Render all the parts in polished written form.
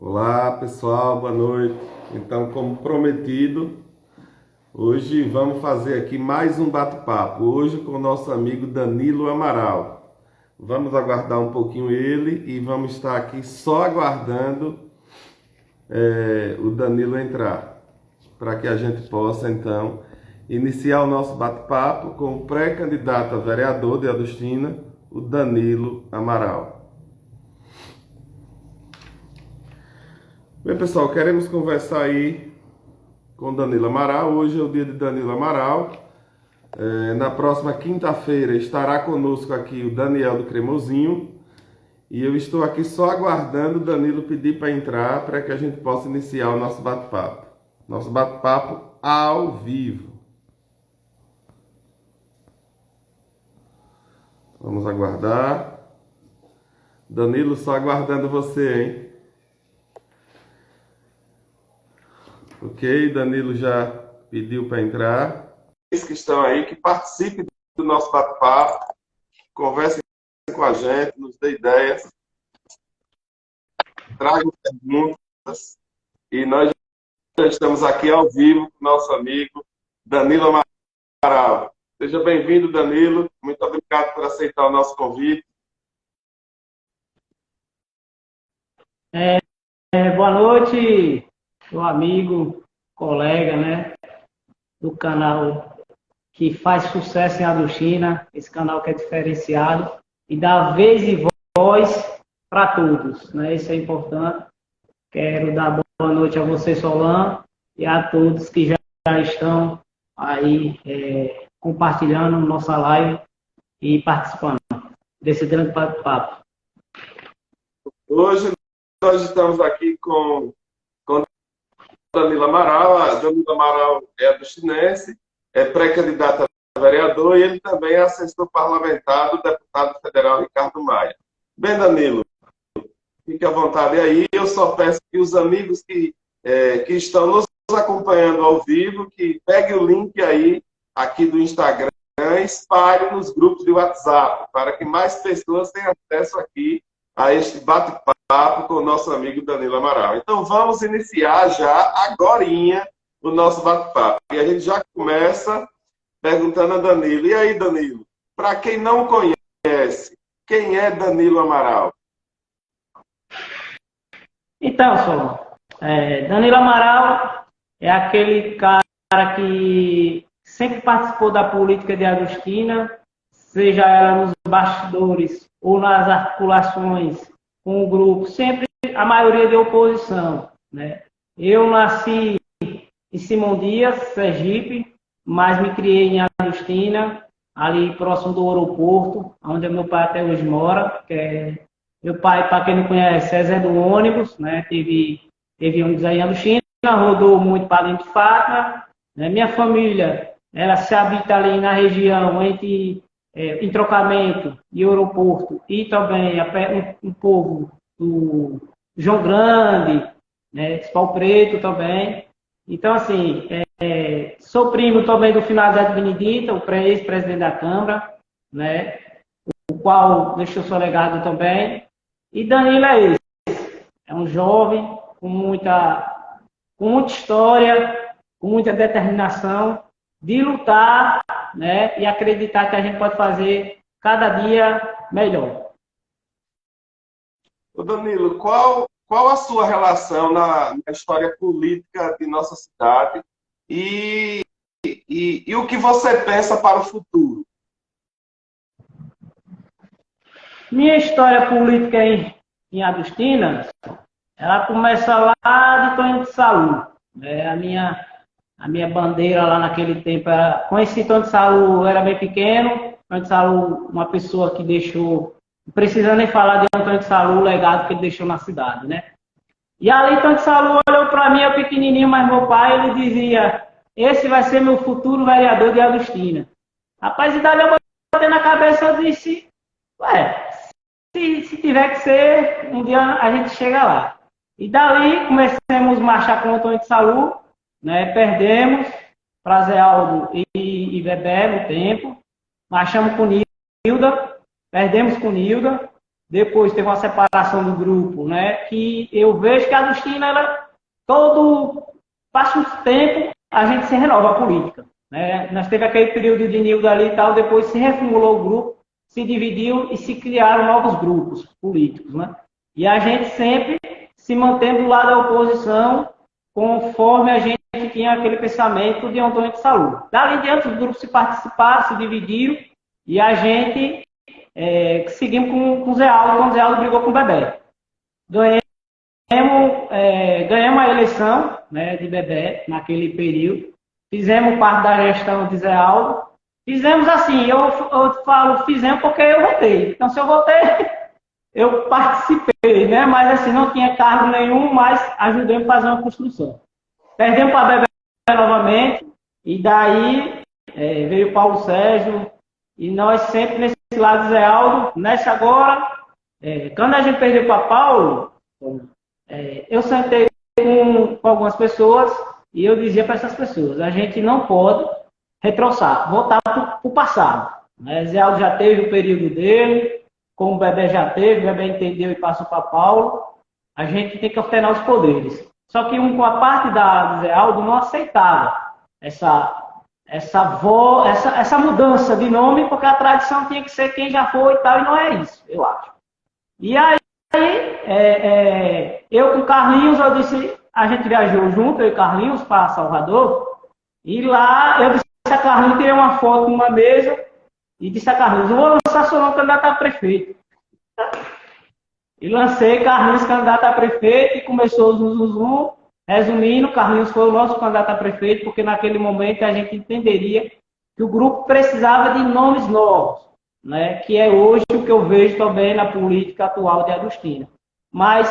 Olá pessoal, boa noite. Então, como prometido, hoje vamos fazer aqui mais um bate-papo. Hoje com o nosso amigo Danilo Amaral. Vamos aguardar um pouquinho ele e vamos estar aqui só aguardando o Danilo entrar, para que a gente possa então iniciar o nosso bate-papo com o pré-candidato a vereador de Adustina, o Danilo Amaral. Bem, pessoal, queremos conversar aí com Danilo Amaral. Hoje é o dia de Danilo Amaral. Na próxima quinta-feira estará conosco aqui o Daniel do Cremosinho. E eu estou aqui só aguardando o Danilo pedir para entrar para que a gente possa iniciar o nosso bate-papo. Nosso bate-papo ao vivo. Vamos aguardar. Danilo, só aguardando você, hein? Ok, Danilo já pediu para entrar. Vocês que estão aí, que participem do nosso bate-papo, conversem com a gente, nos dê ideias, tragam perguntas. E nós já estamos aqui ao vivo com o nosso amigo Danilo Amaral. Seja bem-vindo, Danilo. Muito obrigado por aceitar o nosso convite. Boa noite, meu amigo, colega, né, do canal que faz sucesso em Adustina, esse canal que é diferenciado e dá vez e voz para todos, né? Isso é importante. Quero dar boa noite a você, Solan, e a todos que já estão aí compartilhando nossa live e participando desse grande bate-papo. Hoje nós estamos aqui com Danilo Amaral. A Danilo Amaral é adustinense, é pré-candidato a vereador e ele também é assessor parlamentar do deputado federal Ricardo Maia. Bem, Danilo, fique à vontade aí. Eu só peço que os amigos que estão nos acompanhando ao vivo, que peguem o link aí, aqui do Instagram, e espalhem nos grupos de WhatsApp, para que mais pessoas tenham acesso aqui a este bate-papo com o nosso amigo Danilo Amaral. Então vamos iniciar já, agorinha, o nosso bate-papo. E a gente já começa perguntando a Danilo. E aí, Danilo, para quem não conhece, quem é Danilo Amaral? Então, Solon, Danilo Amaral é aquele cara que sempre participou da política de Adustina, seja ela nos bastidores ou nas articulações com o grupo, sempre a maioria de oposição, né? Eu nasci em Simão Dias, Sergipe, mas me criei em Adustina, ali próximo do aeroporto, onde meu pai até hoje mora, meu pai, para quem não conhece, é Zé do ônibus, né? Teve ônibus aí em Adustina, rodou muito para dentro de Fátima, né? Minha família, ela se habita ali na região entre Entrocamento e aeroporto, e também um povo do João Grande, né? Pau Preto também. Então, assim, sou primo também do finado Benedita, o ex-presidente da Câmara, né? O qual deixou seu legado também. E Danilo é esse. É um jovem com muita história, com muita determinação de lutar, né, e acreditar que a gente pode fazer cada dia melhor. Ô Danilo, qual a sua relação na história política de nossa cidade e o que você pensa para o futuro? Minha história política em Adustina, ela começa lá de Tonho de Saúl. A minha bandeira lá naquele tempo era... Conheci Tonho de Saúl, era bem pequeno. Tonho de Saúl, uma pessoa que deixou... Não precisa nem falar de Antônio de Saúl, o legado que ele deixou na cidade, né? E ali Tonho de Saúl olhou para mim, eu pequenininho, mas meu pai, ele dizia: esse vai ser meu futuro vereador de Adustina. Rapaz, e dali eu botei na cabeça, eu disse: ué, se tiver que ser, um dia a gente chega lá. E dali começamos a marchar com o Antônio de Saúl, né? Perdemos para Zé Aldo e Bebé no tempo. Marchamos com Nilda, perdemos com Nilda, depois teve uma separação do grupo, né? Que eu vejo que a Agostina, ela, todo passa um tempo, a gente se renova a política, né? Nós teve aquele período de Nildo ali e tal, depois se reformulou o grupo, se dividiu e se criaram novos grupos políticos, né? E a gente sempre se mantém do lado da oposição, conforme a gente tinha aquele pensamento de Antônio de Saúde. Dali em diante, os grupos se participaram, se dividiram, e a gente seguimos com o Zé Aldo, quando o Zé Aldo brigou com o Bebé. Ganhamos a eleição, né, de Bebé, naquele período. Fizemos parte da gestão de Zé Aldo. Fizemos assim, eu falo fizemos porque eu votei. Então, se eu votei, eu participei, né? Mas assim, não tinha cargo nenhum, mas ajudei a fazer uma construção. Perdemos para a Bebé novamente, e daí veio o Paulo Sérgio, e nós sempre nesse lado de Zé Aldo, nessa agora, quando a gente perdeu para Paulo, eu sentei com algumas pessoas e eu dizia para essas pessoas, a gente não pode retroceder, voltar para o passado. Né? Zé Aldo já teve o período dele, como o Bebé já teve, o Bebé entendeu e passou para Paulo, a gente tem que alternar os poderes. Só que com a parte da Zé Aldo não aceitava essa mudança de nome, porque a tradição tinha que ser quem já foi e tal, e não é isso, eu acho. E aí, eu com o Carlinhos, eu disse, a gente viajou junto, eu e Carlinhos, para Salvador, e lá eu disse a Carlinhos, tirei uma foto numa mesa, e disse a Carlinhos, eu vou lançar seu nome candidato a prefeito. E lancei Carlinhos candidato a prefeito, e começou o zum. Resumindo, Carlinhos foi o nosso candidato a prefeito, porque naquele momento a gente entenderia que o grupo precisava de nomes novos, né? Que é hoje o que eu vejo também na política atual de Agostina. Mas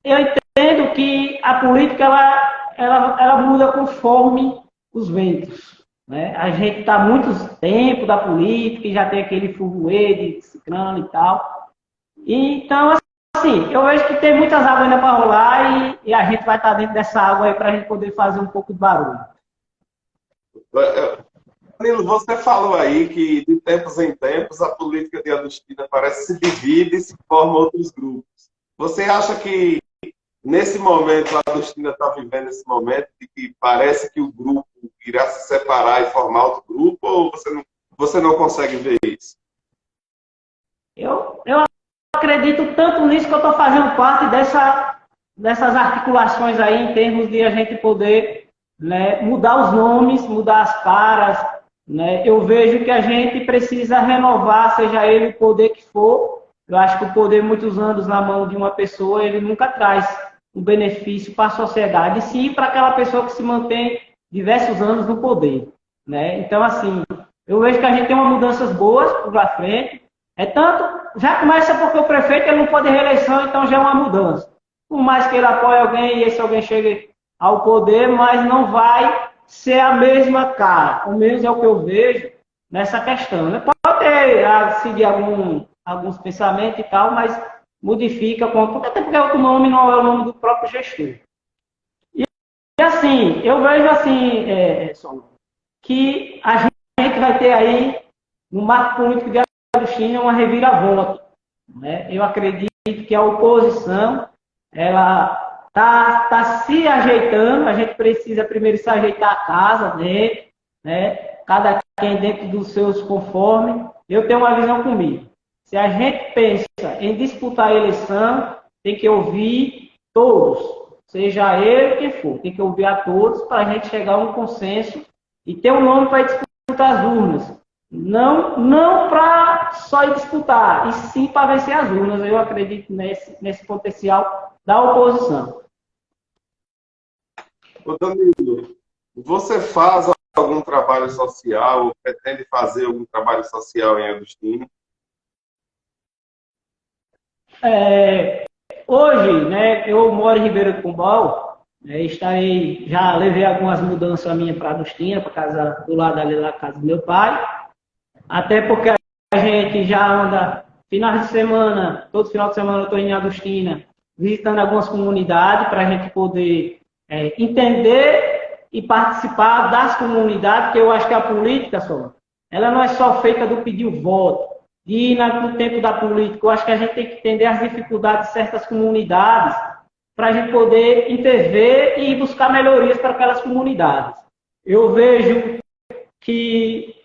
eu entendo que a política ela muda conforme os ventos. Né? A gente está há muito tempo da política e já tem aquele fuvoê de ciclano e tal. Então, assim, eu vejo que tem muitas águas ainda para rolar e a gente vai estar dentro dessa água aí para a gente poder fazer um pouco de barulho. Danilo, você falou aí que de tempos em tempos a política de Agostina parece se divide e se forma outros grupos. Você acha que nesse momento a Agostina está vivendo esse momento de que parece que o grupo irá se separar e formar outro grupo, ou você não consegue ver isso? Eu acredito tanto nisso que eu estou fazendo parte dessas articulações aí em termos de a gente poder, né, mudar os nomes, mudar as caras. Né? Eu vejo que a gente precisa renovar, seja ele o poder que for. Eu acho que o poder, muitos anos na mão de uma pessoa, ele nunca traz um benefício para a sociedade, sim para aquela pessoa que se mantém diversos anos no poder. Né? Então, assim, eu vejo que a gente tem umas mudanças boas para frente. Tanto, já começa porque o prefeito ele não pode reeleição, então já é uma mudança. Por mais que ele apoie alguém e esse alguém chegue ao poder, mas não vai ser a mesma cara. Ao menos é o que eu vejo nessa questão. Né? Pode ter, seguir alguns pensamentos e tal, mas modifica, até porque o nome não é o nome do próprio gestor. E assim, eu vejo assim, que a gente vai ter aí, no marco político de Agostina, uma reviravolta. Né? Eu acredito que a oposição ela está se ajeitando, a gente precisa primeiro se ajeitar a casa dentro, né? Cada quem dentro dos seus conformes. Eu tenho uma visão comigo. Se a gente pensa em disputar a eleição, tem que ouvir todos, seja ele quem for, tem que ouvir a todos para a gente chegar a um consenso e ter um nome para disputar as urnas. Não para só ir disputar, e sim para vencer as urnas. Eu acredito nesse potencial da oposição. Ô Danilo, você faz algum trabalho social ou pretende fazer algum trabalho social em Agostina? Hoje, né, eu moro em Ribeira do Pombal, já levei algumas mudanças minhas para Agostina, para casa do lado ali da casa do meu pai. Até porque a gente já anda, final de semana, todo final de semana eu estou em Agostina, visitando algumas comunidades para a gente poder entender e participar das comunidades, porque eu acho que a política, ela não é só feita do pedir o voto, no tempo da política, eu acho que a gente tem que entender as dificuldades de certas comunidades para a gente poder intervir e buscar melhorias para aquelas comunidades. Eu vejo que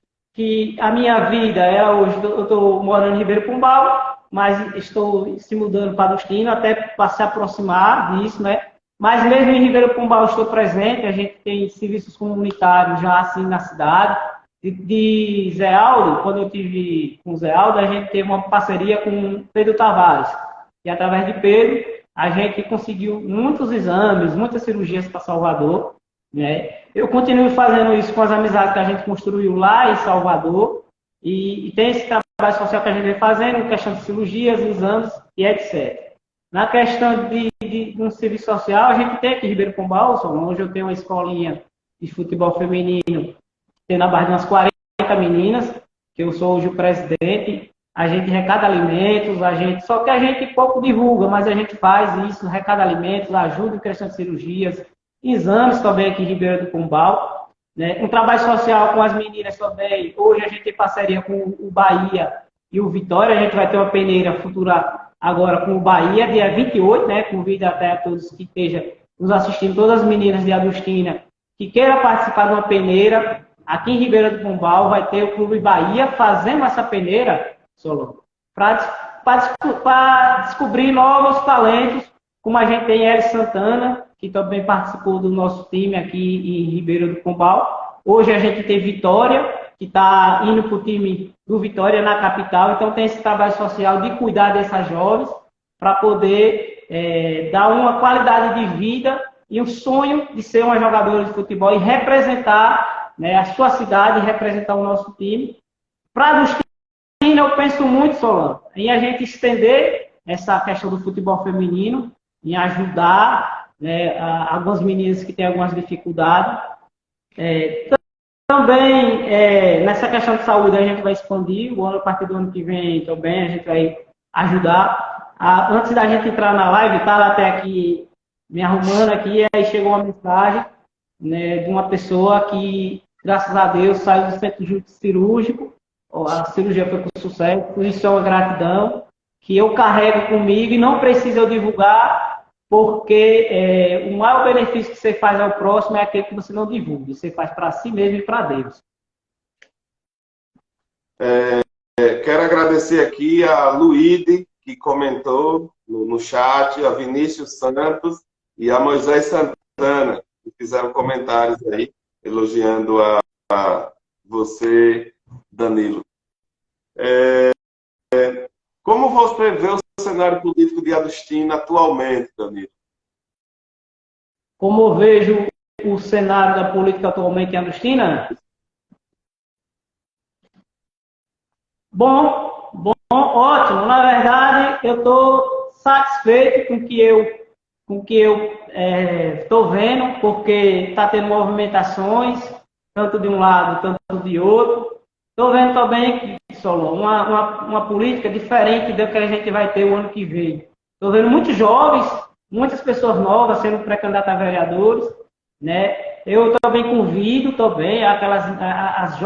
a minha vida hoje, eu estou morando em Ribeirão Pombal, mas estou se mudando para Agostina, até para se aproximar disso, né? Mas mesmo em Ribeirão Pombal estou presente, a gente tem serviços comunitários já assim na cidade. De Zé Aldo, quando eu tive com o Zé Aldo, a gente teve uma parceria com Pedro Tavares. E através de Pedro, a gente conseguiu muitos exames, muitas cirurgias para Salvador. Né? Eu continuo fazendo isso com as amizades que a gente construiu lá em Salvador. E tem esse trabalho social que a gente vem fazendo, questão de cirurgias, exames e etc. Na questão de um serviço social, a gente tem aqui em Ribeirão Pombal, onde eu tenho uma escolinha de futebol feminino, tem na base de umas 40 meninas, que eu sou hoje o presidente. A gente arrecada alimentos, só que a gente pouco divulga, mas a gente faz isso, arrecada alimentos, ajuda em questão de cirurgias, exames também aqui em Ribeirão do Pombal. Né? Um trabalho social com as meninas também. Hoje a gente tem parceria com o Bahia e o Vitória. A gente vai ter uma peneira futura agora com o Bahia, dia 28, né? Convido até a todos que estejam nos assistindo, todas as meninas de Agostina, que queiram participar de uma peneira. Aqui em Ribeirão do Pombal vai ter o Clube Bahia fazendo essa peneira, Solon, para descobrir novos talentos, como a gente tem Eli Santana, que também participou do nosso time aqui em Ribeirão do Pombal. Hoje a gente tem Vitória, que está indo para o time do Vitória na capital. Então tem esse trabalho social de cuidar dessas jovens para poder dar uma qualidade de vida e um sonho de ser uma jogadora de futebol e representar, né, a sua cidade, representar o nosso time. Para Agostina, eu penso muito, Solano, em a gente estender essa questão do futebol feminino, em ajudar, né, algumas meninas que têm algumas dificuldades. Também, nessa questão de saúde, a gente vai expandir. A partir do ano que vem também a gente vai ajudar. Antes da gente entrar na live, estava até aqui me arrumando aqui, aí chegou uma mensagem, né, de uma pessoa que, graças a Deus, saiu do centro cirúrgico. A cirurgia foi com sucesso, por isso é uma gratidão que eu carrego comigo e não preciso eu divulgar, porque o maior benefício que você faz ao próximo é aquele que você não divulga, você faz para si mesmo e para Deus. Quero agradecer aqui a Luíde, que comentou no chat, a Vinícius Santos e a Moisés Santana, que fizeram comentários aí, elogiando a você, Danilo. Como você vê o cenário político de Agostina atualmente, Danilo? Como eu vejo o cenário da política atualmente em Agostina? Bom, ótimo. Na verdade, eu estou satisfeito com o que eu estou vendo, porque está tendo movimentações, tanto de um lado, tanto de outro. Estou vendo também, Solon, uma política diferente do que a gente vai ter o ano que vem. Estou vendo muitos jovens, muitas pessoas novas sendo pré-candidatas a vereadores, né? Eu também convido também as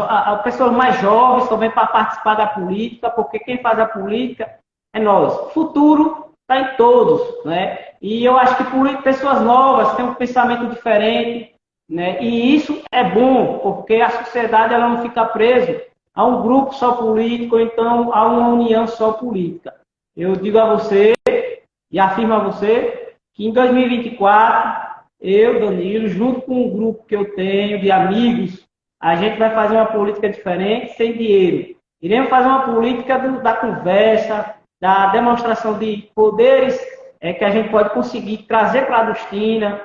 pessoas mais jovens também para participar da política, porque quem faz a política é nós. O futuro está em todos, né? E eu acho que pessoas novas têm um pensamento diferente, né? E isso é bom, porque a sociedade ela não fica presa a um grupo só político, ou então a uma união só política. Eu digo a você e afirmo a você que em 2024, eu, Danilo, junto com um grupo que eu tenho de amigos, a gente vai fazer uma política diferente, sem dinheiro. Iremos fazer uma política da conversa, da demonstração de poderes que a gente pode conseguir trazer para a Agostina,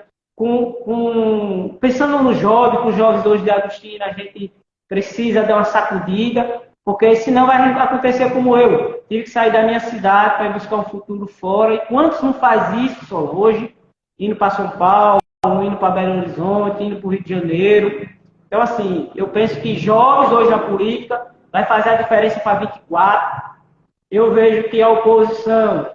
pensando no jovem, com os jovens hoje de Agostina, a gente precisa dar uma sacudida, porque senão vai acontecer como eu. Tive que sair da minha cidade para ir buscar um futuro fora. E quantos não faz isso, só hoje? Indo para São Paulo, indo para Belo Horizonte, indo para o Rio de Janeiro. Então, assim, eu penso que jovens hoje na política vai fazer a diferença para 24. Eu vejo que a oposição,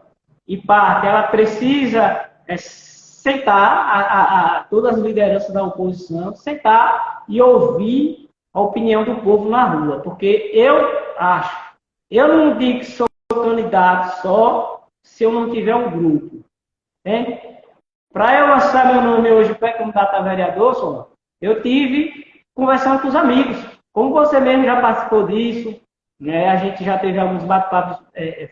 em parte, ela precisa sentar, todas as lideranças da oposição, sentar e ouvir a opinião do povo na rua. Porque eu acho Eu não digo que sou candidato só se eu não tiver um grupo. Para eu lançar meu nome hoje para candidato a vereador, Solon, eu tive conversando com os amigos. Como você mesmo já participou disso, né? A gente já teve alguns bate-papos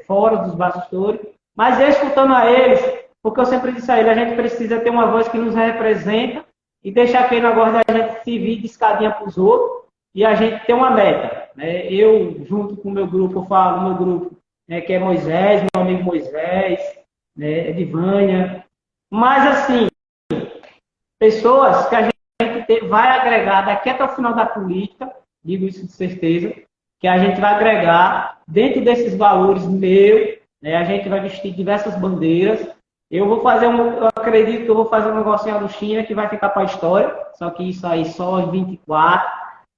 fora dos bastidores, mas eu escutando a eles, porque eu sempre disse a eles, a gente precisa ter uma voz que nos representa e deixar aquele negócio da gente servir de escadinha para os outros e a gente ter uma meta. Né? Eu, junto com o meu grupo, eu falo no meu grupo, né, que é Moisés, meu amigo Moisés, né, Edivânia, mas assim, pessoas que a gente vai agregar daqui até o final da política, digo isso de certeza, que a gente vai agregar dentro desses valores meus, né, a gente vai vestir diversas bandeiras. Eu acredito que eu vou fazer um negocinho do China que vai ficar para a história, só que isso aí só em 24,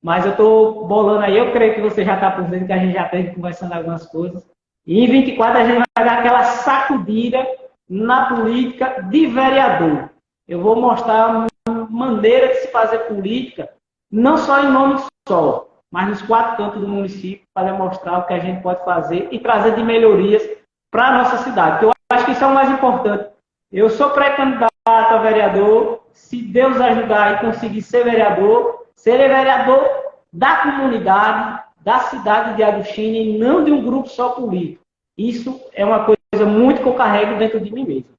mas eu estou bolando aí, eu creio que você já está por dentro, que a gente já esteve conversando algumas coisas, e em 24 a gente vai dar aquela sacudida na política de vereador. Eu vou mostrar uma maneira de se fazer política, não só em nome só, mas nos 4 cantos do município, para demonstrar o que a gente pode fazer e trazer de melhorias para a nossa cidade. Eu acho que isso é o mais importante. Eu sou pré-candidato a vereador, se Deus ajudar e conseguir ser vereador, serei vereador da comunidade, da cidade de Agostinho e não de um grupo só político. Isso é uma coisa muito que eu carrego dentro de mim mesmo.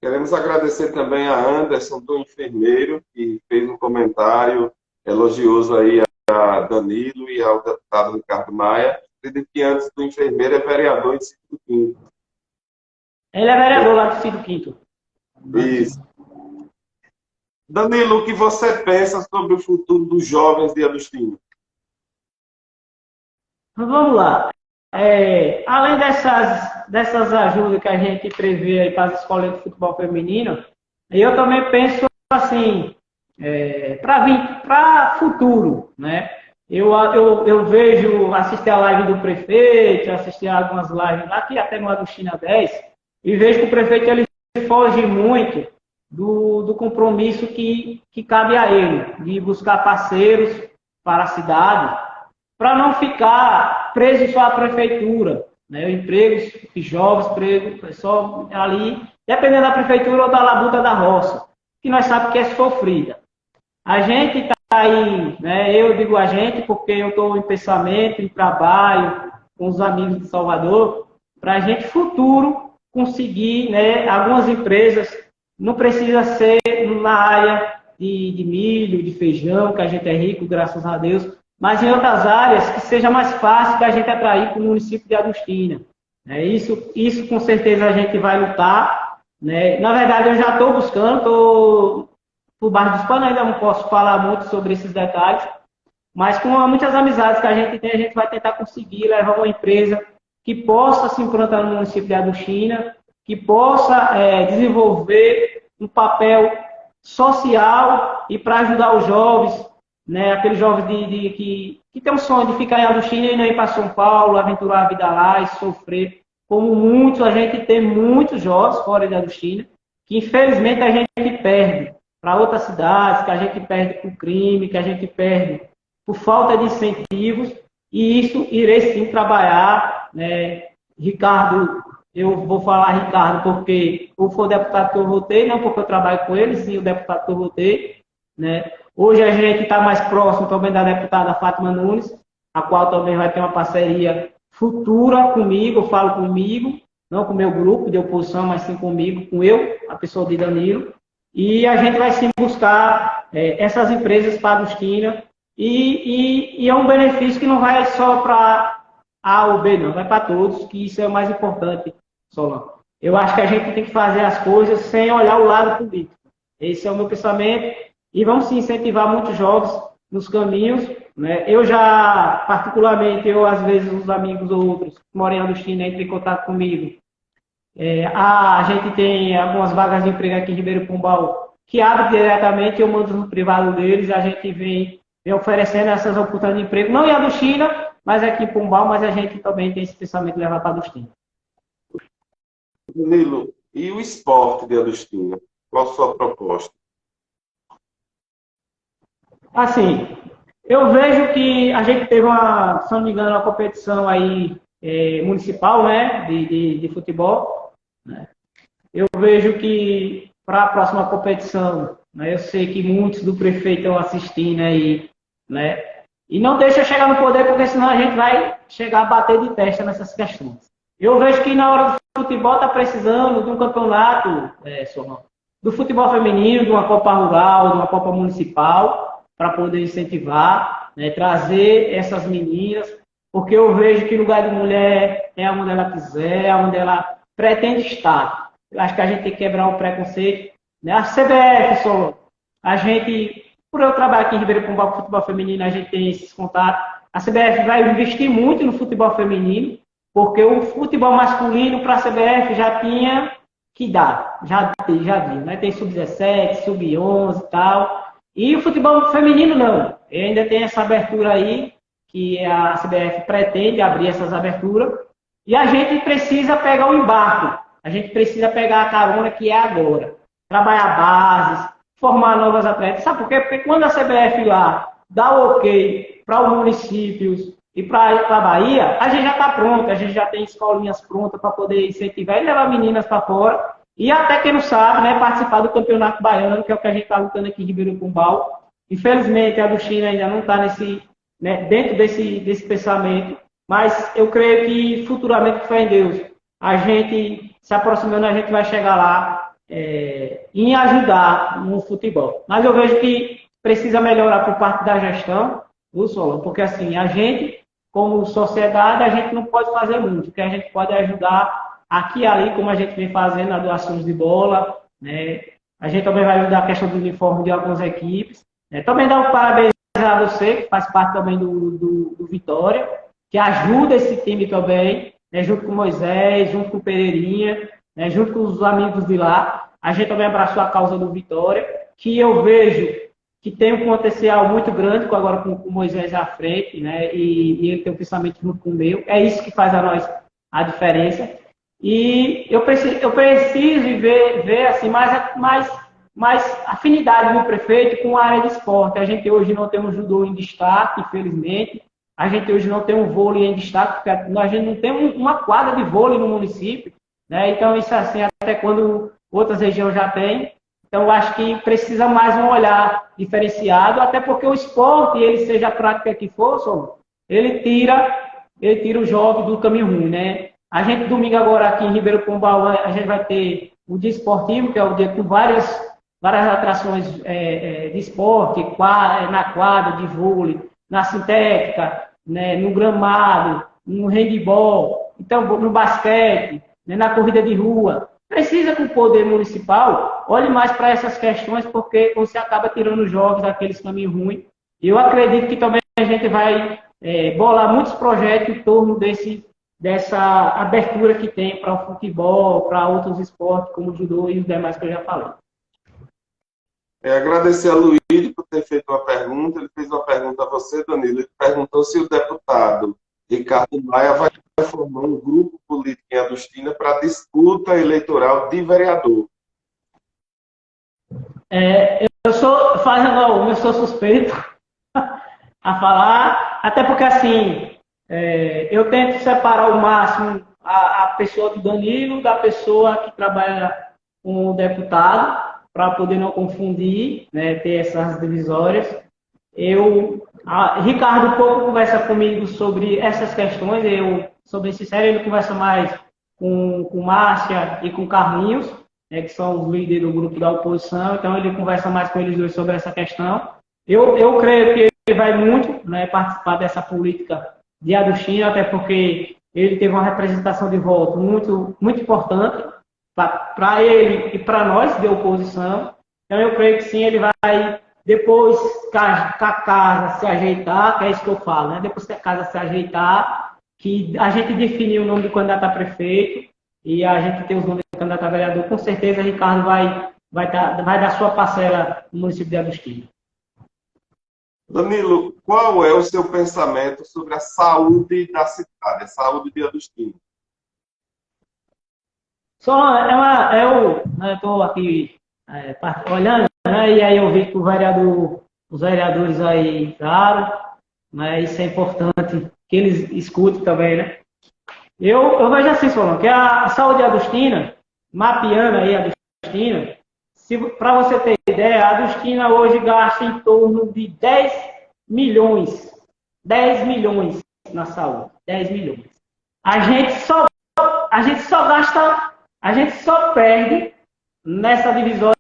Queremos agradecer também a Anderson, do Enfermeiro, que fez um comentário elogioso aí a Danilo e ao deputado Ricardo Maia. Acredito que antes do Enfermeiro é vereador em Cito Quinto. Ele é vereador lá de Cito Quinto. Isso. Danilo, o que você pensa sobre o futuro dos jovens de Agostinho? Vamos lá. Além dessas ajudas que a gente prevê aí para as escolas de futebol feminino, eu também penso assim, para futuro, né? Eu vejo, assistir a live do prefeito, assistir algumas lives lá, que até no Agostinho 10, e vejo que o prefeito ele foge muito do compromisso que cabe a ele, de buscar parceiros para a cidade, para não ficar preso só à prefeitura, né? Empregos jovens, emprego só ali, dependendo da prefeitura ou da labuta da roça, que nós sabemos que é sofrida. A gente está aí, né? Eu digo a gente porque eu estou em pensamento, em trabalho com os amigos de Salvador, para a gente futuro conseguir, né? Algumas empresas, não precisa ser na área de milho, de feijão, que a gente é rico, graças a Deus, mas em outras áreas que seja mais fácil da gente atrair para o município de Agostina. Isso com certeza a gente vai lutar. Né? Na verdade, eu já estou buscando, estou por baixo dos panos, ainda não posso falar muito sobre esses detalhes, mas com muitas amizades que a gente tem, a gente vai tentar conseguir levar uma empresa que possa se implantar no município de Agostina, que possa desenvolver um papel social e para ajudar os jovens, né, aqueles jovens que tem um sonho de ficar em Agostinho e não ir para São Paulo, aventurar a vida lá e sofrer. Como muitos, a gente tem muitos jovens fora de Agostinho, que infelizmente a gente perde para outras cidades, que a gente perde por crime, que a gente perde por falta de incentivos, e isso irei sim trabalhar. Né? Ricardo, eu vou falar Ricardo porque foi o deputado que eu votei, não porque eu trabalho com ele, sim o deputado que eu votei. Né? Hoje a gente está mais próximo também da deputada Fátima Nunes, a qual também vai ter uma parceria futura comigo, eu falo comigo, não com o meu grupo de oposição, mas sim comigo, com eu, a pessoa de Danilo. E a gente vai sim buscar essas empresas para Agostina e é um benefício que não vai só para A ou B, não, vai para todos, que isso é o mais importante, Solano. Eu acho que a gente tem que fazer as coisas sem olhar o lado político. Esse é o meu pensamento. E vamos se incentivar muitos jovens nos caminhos. Né? Eu já, particularmente, às vezes, os amigos ou outros que moram em Agostina entram em contato comigo. A gente tem algumas vagas de emprego aqui em Ribeiro Pombal que abrem diretamente, eu mando no privado deles, a gente vem oferecendo essas oportunidades de emprego, não em Agostina, mas aqui em Pombal, mas a gente também tem esse pensamento de levar para Agostina. Danilo, e o esporte de Agostina? Qual a sua proposta? Assim, Eu vejo que a gente teve uma, se não me engano, uma competição aí municipal, né, de futebol, né? Eu vejo que para a próxima competição, né, eu sei que muitos do prefeito estão assistindo aí, né, e não deixa chegar no poder, porque senão a gente vai chegar a bater de testa nessas questões. Eu vejo que na hora do futebol está precisando de um campeonato, Sorrão, do futebol feminino, de uma Copa Rural, de uma Copa Municipal, para poder incentivar, né, trazer essas meninas, porque eu vejo que lugar de mulher é onde ela quiser, é onde ela pretende estar. Eu acho que a gente tem que quebrar o preconceito. Né? A CBF, Solon, a gente, por eu trabalhar aqui em Ribeirão Pombal com futebol feminino, a gente tem esses contatos. A CBF vai investir muito no futebol feminino, porque o futebol masculino para a CBF já tinha que dar, já viu, né? Tem sub-17, sub-11 e tal. E o futebol feminino não. E ainda tem essa abertura aí, que a CBF pretende abrir essas aberturas. E a gente precisa pegar o embarque. A gente precisa pegar a carona que é agora. Trabalhar bases, formar novas atletas. Sabe por quê? Porque quando a CBF lá dá o ok para os municípios e para a Bahia, a gente já está pronto. A gente já tem escolinhas prontas para poder incentivar e levar meninas para fora. E até quem não sabe, né, participar do Campeonato Baiano, que é o que a gente está lutando aqui em Ribeirão Pombal. Infelizmente, a do China ainda não está dentro desse pensamento. Mas eu creio que futuramente, com fé em Deus, a gente se aproximando, a gente vai chegar lá em ajudar no futebol. Mas eu vejo que precisa melhorar por parte da gestão, do Solon, porque assim, a gente, como sociedade, a gente não pode fazer muito. O que a gente pode ajudar aqui e ali, como a gente vem fazendo, as doações de bola, né? A gente também vai ajudar a questão do uniforme de algumas equipes. Né? Também dar um parabéns a você, que faz parte também do Vitória, que ajuda esse time também, né, junto com o Moisés, junto com o Pereirinha, né, junto com os amigos de lá. A gente também abraçou a causa do Vitória, que eu vejo que tem um potencial muito grande, agora com o Moisés à frente, né, e ele tem um pensamento junto com o meu. É isso que faz a nós a diferença. E eu preciso ver assim, mais afinidade do prefeito com a área de esporte. A gente hoje não tem um judô em destaque, infelizmente. A gente hoje não tem um vôlei em destaque, porque a gente não tem uma quadra de vôlei no município. Né? Então, isso assim, até quando outras regiões já têm. Então, eu acho que precisa mais um olhar diferenciado, até porque o esporte, ele seja a prática que for, ele tira o jovem do caminho ruim. Né? A gente, domingo agora, aqui em Ribeirão Pombal, a gente vai ter o dia esportivo, que é o dia com várias atrações de esporte, na quadra de vôlei, na sintética, né, no gramado, no handebol, então, no basquete, né, na corrida de rua. Precisa que o poder municipal olhe mais para essas questões, porque você acaba tirando os jovens daqueles caminhos ruins. E eu acredito que também a gente vai bolar muitos projetos em torno dessa abertura que tem para o futebol, para outros esportes, como o judô e os demais que eu já falei. Agradecer a Luiz por ter feito uma pergunta. Ele fez uma pergunta a você, Danilo. Ele perguntou se o deputado Ricardo Maia vai formar um grupo político em Adustina para disputa eleitoral de vereador. Eu sou suspeito a falar, até porque assim, eu tento separar ao máximo a pessoa do Danilo da pessoa que trabalha com o deputado, para poder não confundir, né, ter essas divisórias. Ricardo pouco conversa comigo sobre essas questões, sou bem sincero, ele conversa mais com Márcia e com Carlinhos, né, que são os líderes do grupo da oposição, então ele conversa mais com eles dois sobre essa questão. Eu creio que ele vai muito, né, participar dessa política de Adustina, até porque ele teve uma representação de voto muito, muito importante para ele e para nós de oposição. Então eu creio que sim, ele vai, depois que a casa se ajeitar, que é isso que eu falo, né? Depois que a casa se ajeitar, que a gente definir o nome do candidato a prefeito e a gente ter os nomes do candidato a vereador, com certeza Ricardo vai dar sua parcela no município de Adustina. Danilo, qual é o seu pensamento sobre a saúde da cidade, a saúde de Adustina? Eu estou aqui olhando, né, e aí eu vi que o vereador os vereadores aí entraram, mas isso é importante que eles escutem também, né? Eu vejo assim, Solon, que a saúde adustina, mapeando aí a Adustina, para você ter ideia, a Adustina hoje gasta em torno de 10 milhões na saúde, 10 milhões. A gente só gasta, a gente só perde nessa divisória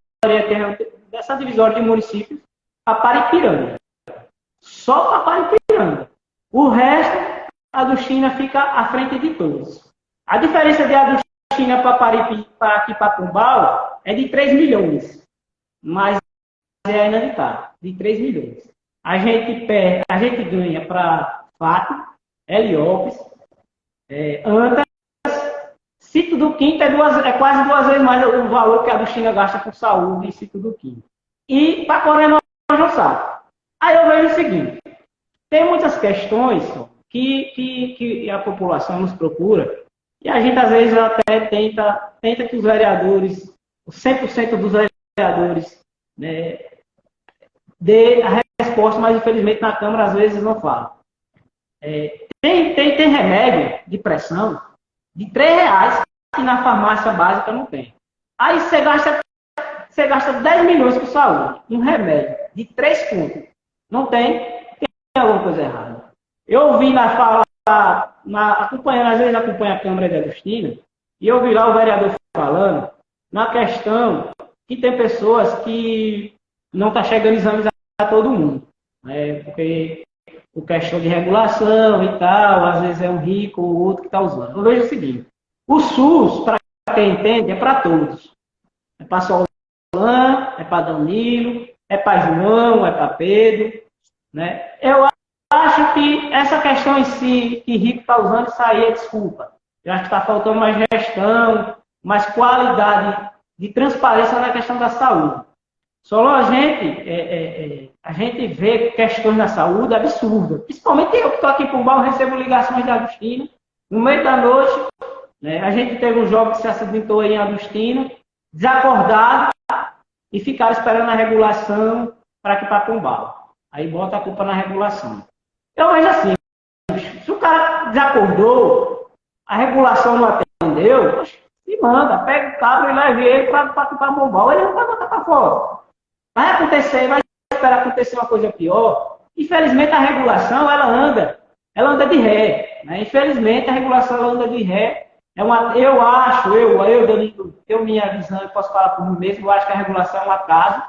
de municípios a Paripiranga. Só a Paripiranga. O resto, a Adustina fica à frente de todos. A diferença de Adustina para aqui para Pombal é de 3 milhões. Mas é inacreditável, de 3 milhões. A gente ganha para Fato, Heliópolis, Antas, Sítio do Quinto é quase 2 vezes mais o valor que a Adustina gasta por saúde em Sítio do Quinto. E para Coronel não sabe. Aí eu vejo o seguinte, tem muitas questões que a população nos procura, e a gente às vezes até tenta que os vereadores, os 100% dos vereadores, né, dê a resposta, mas infelizmente na Câmara às vezes não fala. Tem remédio de pressão de R$3 que na farmácia básica não tem. Aí você gasta 10 milhões com saúde, um remédio de 3 contos. Não tem alguma coisa errada. Eu ouvi na fala, às vezes acompanha a Câmara de Adustina, e eu vi lá o vereador falando na questão que tem pessoas que não estão chegando exames a todo mundo. Porque por questão de regulação e tal, às vezes é um rico ou outro que está usando. Eu vejo o seguinte, o SUS, para quem entende, é para todos. É para Solano, é para Danilo, é para João, é para Pedro. Né? Eu acho que essa questão em si, que rico está usando, isso aí é desculpa. Eu acho que está faltando mais gestão, mais qualidade de transparência na questão da saúde. Só a gente vê questões na saúde absurdas. Principalmente eu que estou aqui por Pombal, recebo ligações de Adustina. No meio da noite, né, a gente teve um jovem que se acidentou aí em Adustina, desacordado, e ficaram esperando a regulação para aqui para Pombal. Aí bota a culpa na regulação. Eu vejo assim, se o cara desacordou, a regulação não atendeu, se manda, pega o cabra e leva ele para Pombal, ele não vai botar para fora. Vai esperar acontecer uma coisa pior. Infelizmente a regulação, ela anda de ré. Né? Infelizmente a regulação ela anda de ré. Eu acho, Danilo, minha visão, eu posso falar por mim mesmo, eu acho que a regulação é um atraso.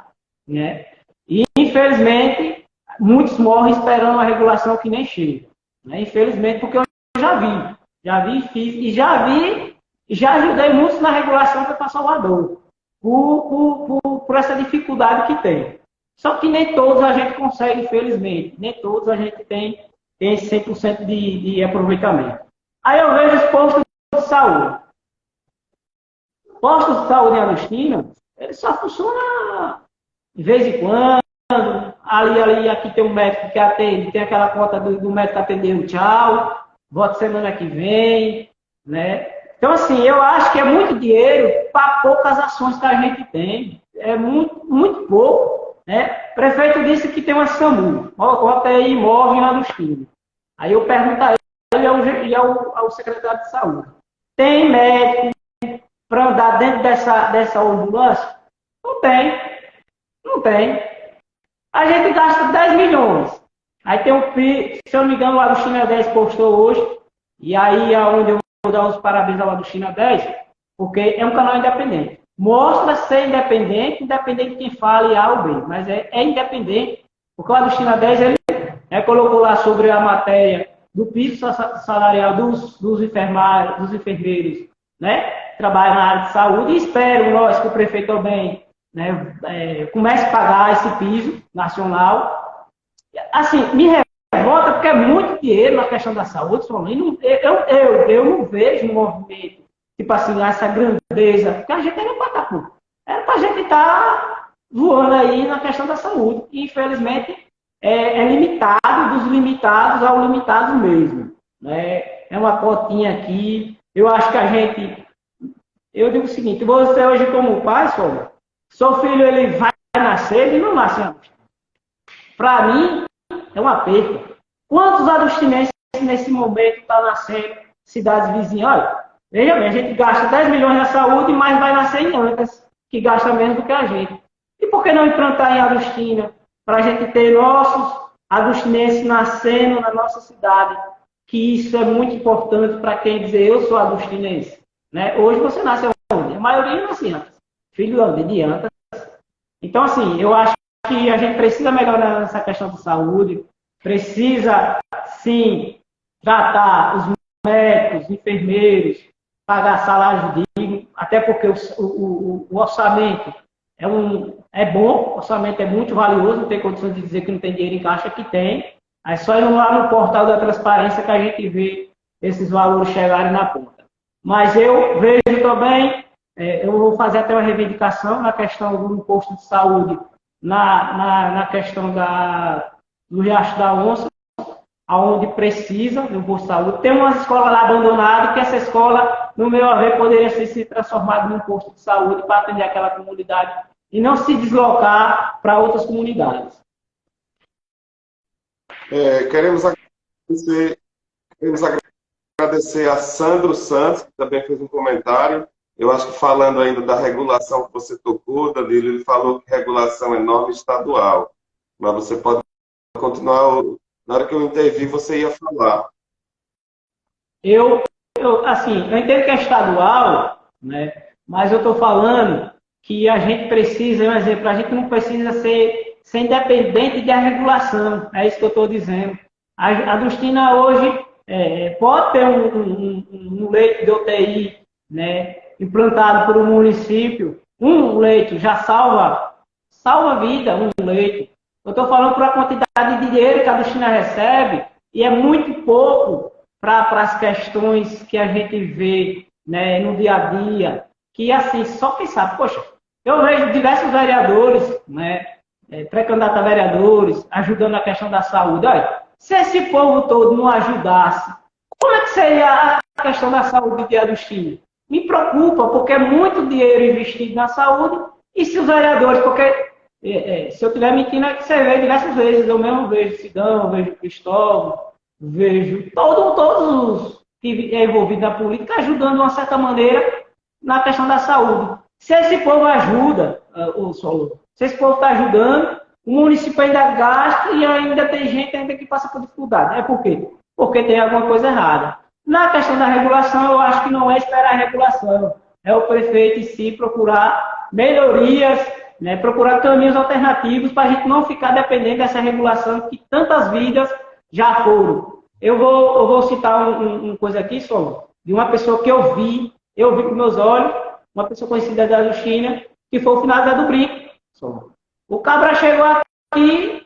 Né? E infelizmente muitos morrem esperando a regulação que nem chega. Né? Infelizmente, porque eu já vi, fiz, e já ajudei muitos na regulação que é para Salvador. Por essa dificuldade que tem. Só que nem todos a gente consegue, infelizmente. Nem todos a gente tem esse 100% de aproveitamento. Aí eu vejo os postos de saúde. Postos de saúde em Adustina, ele só funciona de vez em quando. Aqui tem um médico que atende, tem aquela conta do médico atendendo, tchau, volta semana que vem, né? Então, assim, eu acho que é muito dinheiro para poucas ações que a gente tem. É muito, muito pouco. Né? O prefeito disse que tem uma SAMU, UTI móvel em Adustina. Aí eu pergunto a ele e ao secretário de saúde. Tem médico para andar dentro dessa ambulância? Não tem. Não tem. A gente gasta 10 milhões. Aí tem se eu não me engano, o Adustina 10 postou hoje. E aí é onde eu vou dar os parabéns ao Adustina 10, porque é um canal independente. Mostra ser independente de quem fale A ou B, mas é independente, porque o Adustina 10 ele colocou lá sobre a matéria do piso salarial dos enfermeiros, né, que trabalham na área de saúde, e espero nós que o prefeito também, né, comece a pagar esse piso nacional. Assim, me revolta porque é muito dinheiro na questão da saúde, eu não vejo um movimento, tipo assim, essa grandeza, porque a gente era para a gente estar voando aí na questão da saúde, e infelizmente é limitado, dos limitados ao limitado mesmo. Né? É uma cotinha aqui, eu acho que eu digo o seguinte, você hoje como pai, seu filho ele vai nascer, ele não nasce na para mim, é uma perda. Quantos agostinenses nesse momento estão nascendo cidades vizinhas? Olha, veja bem, a gente gasta 10 milhões na saúde, mas vai nascer em Ancas, que gasta menos do que a gente. E por que não implantar em Agostina, para a gente ter nossos agostinenses nascendo na nossa cidade? Que isso é muito importante para quem dizer eu sou agostinense. Né? Hoje você nasce onde? A maioria nasce em Ancas. Filho de Ancas. Então, assim, eu acho que a gente precisa melhorar essa questão de saúde, precisa, sim, tratar os médicos, enfermeiros, pagar salário digno, até porque o orçamento é bom, o orçamento é muito valioso, não tem condições de dizer que não tem dinheiro em caixa, que tem. É só ir lá no portal da transparência que a gente vê esses valores chegarem na ponta. Mas eu vejo também, eu vou fazer até uma reivindicação na questão do imposto de saúde, na questão do Riacho da Onça, onde precisa do imposto de saúde. Tem uma escola lá abandonada, que essa escola, no meu ver, poderia se transformada num posto de saúde para atender aquela comunidade e não se deslocar para outras comunidades. Queremos agradecer a Sandro Santos, que também fez um comentário. Eu acho que falando ainda da regulação que você tocou, Danilo, ele falou que regulação é norma estadual. Mas você pode continuar, na hora que eu intervir, você ia falar. Eu entendo que é estadual, né? Mas eu estou falando que a gente precisa, um exemplo, a gente não precisa ser independente da regulação, é isso que eu estou dizendo. A Agostina hoje pode ter um leito de UTI, né, implantado por um município, um leito já salva a vida, um leito. Eu estou falando por a quantidade de dinheiro que a Agostina recebe, e é muito pouco para as questões que a gente vê, né, no dia a dia, que assim, só quem sabe, poxa, eu vejo diversos vereadores, né, pré-candidatos a vereadores, ajudando na questão da saúde. Olha, se esse povo todo não ajudasse, como é que seria a questão da saúde de Agostina? Me preocupa, porque é muito dinheiro investido na saúde, e se os vereadores, porque se eu estiver mentindo, é que você vê diversas vezes, eu mesmo vejo Sidão, vejo Cristóvão, vejo todos os que é envolvido na política ajudando de uma certa maneira na questão da saúde. Se esse povo ajuda, se esse povo está ajudando, o município ainda gasta e ainda tem gente ainda que passa por dificuldade. É por quê? Porque tem alguma coisa errada. Na questão da regulação, eu acho que não é esperar a regulação. É o prefeito em si procurar melhorias, né, procurar caminhos alternativos para a gente não ficar dependendo dessa regulação que tantas vidas já foram. Eu vou citar uma coisa aqui, só de uma pessoa que eu vi com meus olhos, uma pessoa conhecida da Agostina, que foi o finado do Brinco. O cabra chegou aqui,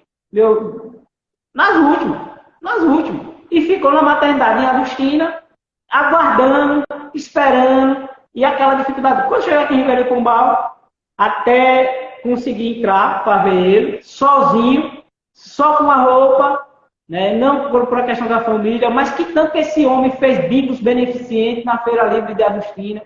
nas últimas, e ficou na maternidade em Agostina, aguardando, esperando, e aquela dificuldade. Quando chegou aqui em Ribeirão Pombal, até conseguir entrar para ver ele, sozinho, só com a roupa, né? Não por a questão da família, mas que tanto que esse homem fez bicos beneficentes na Feira Livre de Agostina.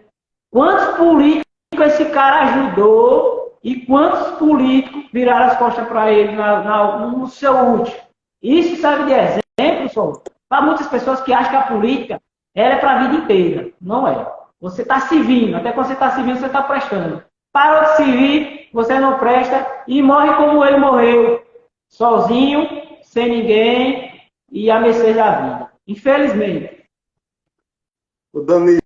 Quantos políticos esse cara ajudou e quantos políticos viraram as costas para ele no seu último. Isso serve de exemplo, só para muitas pessoas que acham que a política é para a vida inteira. Não é. Você está servindo, até quando você está servindo, você está prestando. Para de servir, você não presta e morre como ele morreu, sozinho, sem ninguém e a mercê da vida. Infelizmente. O Danilo,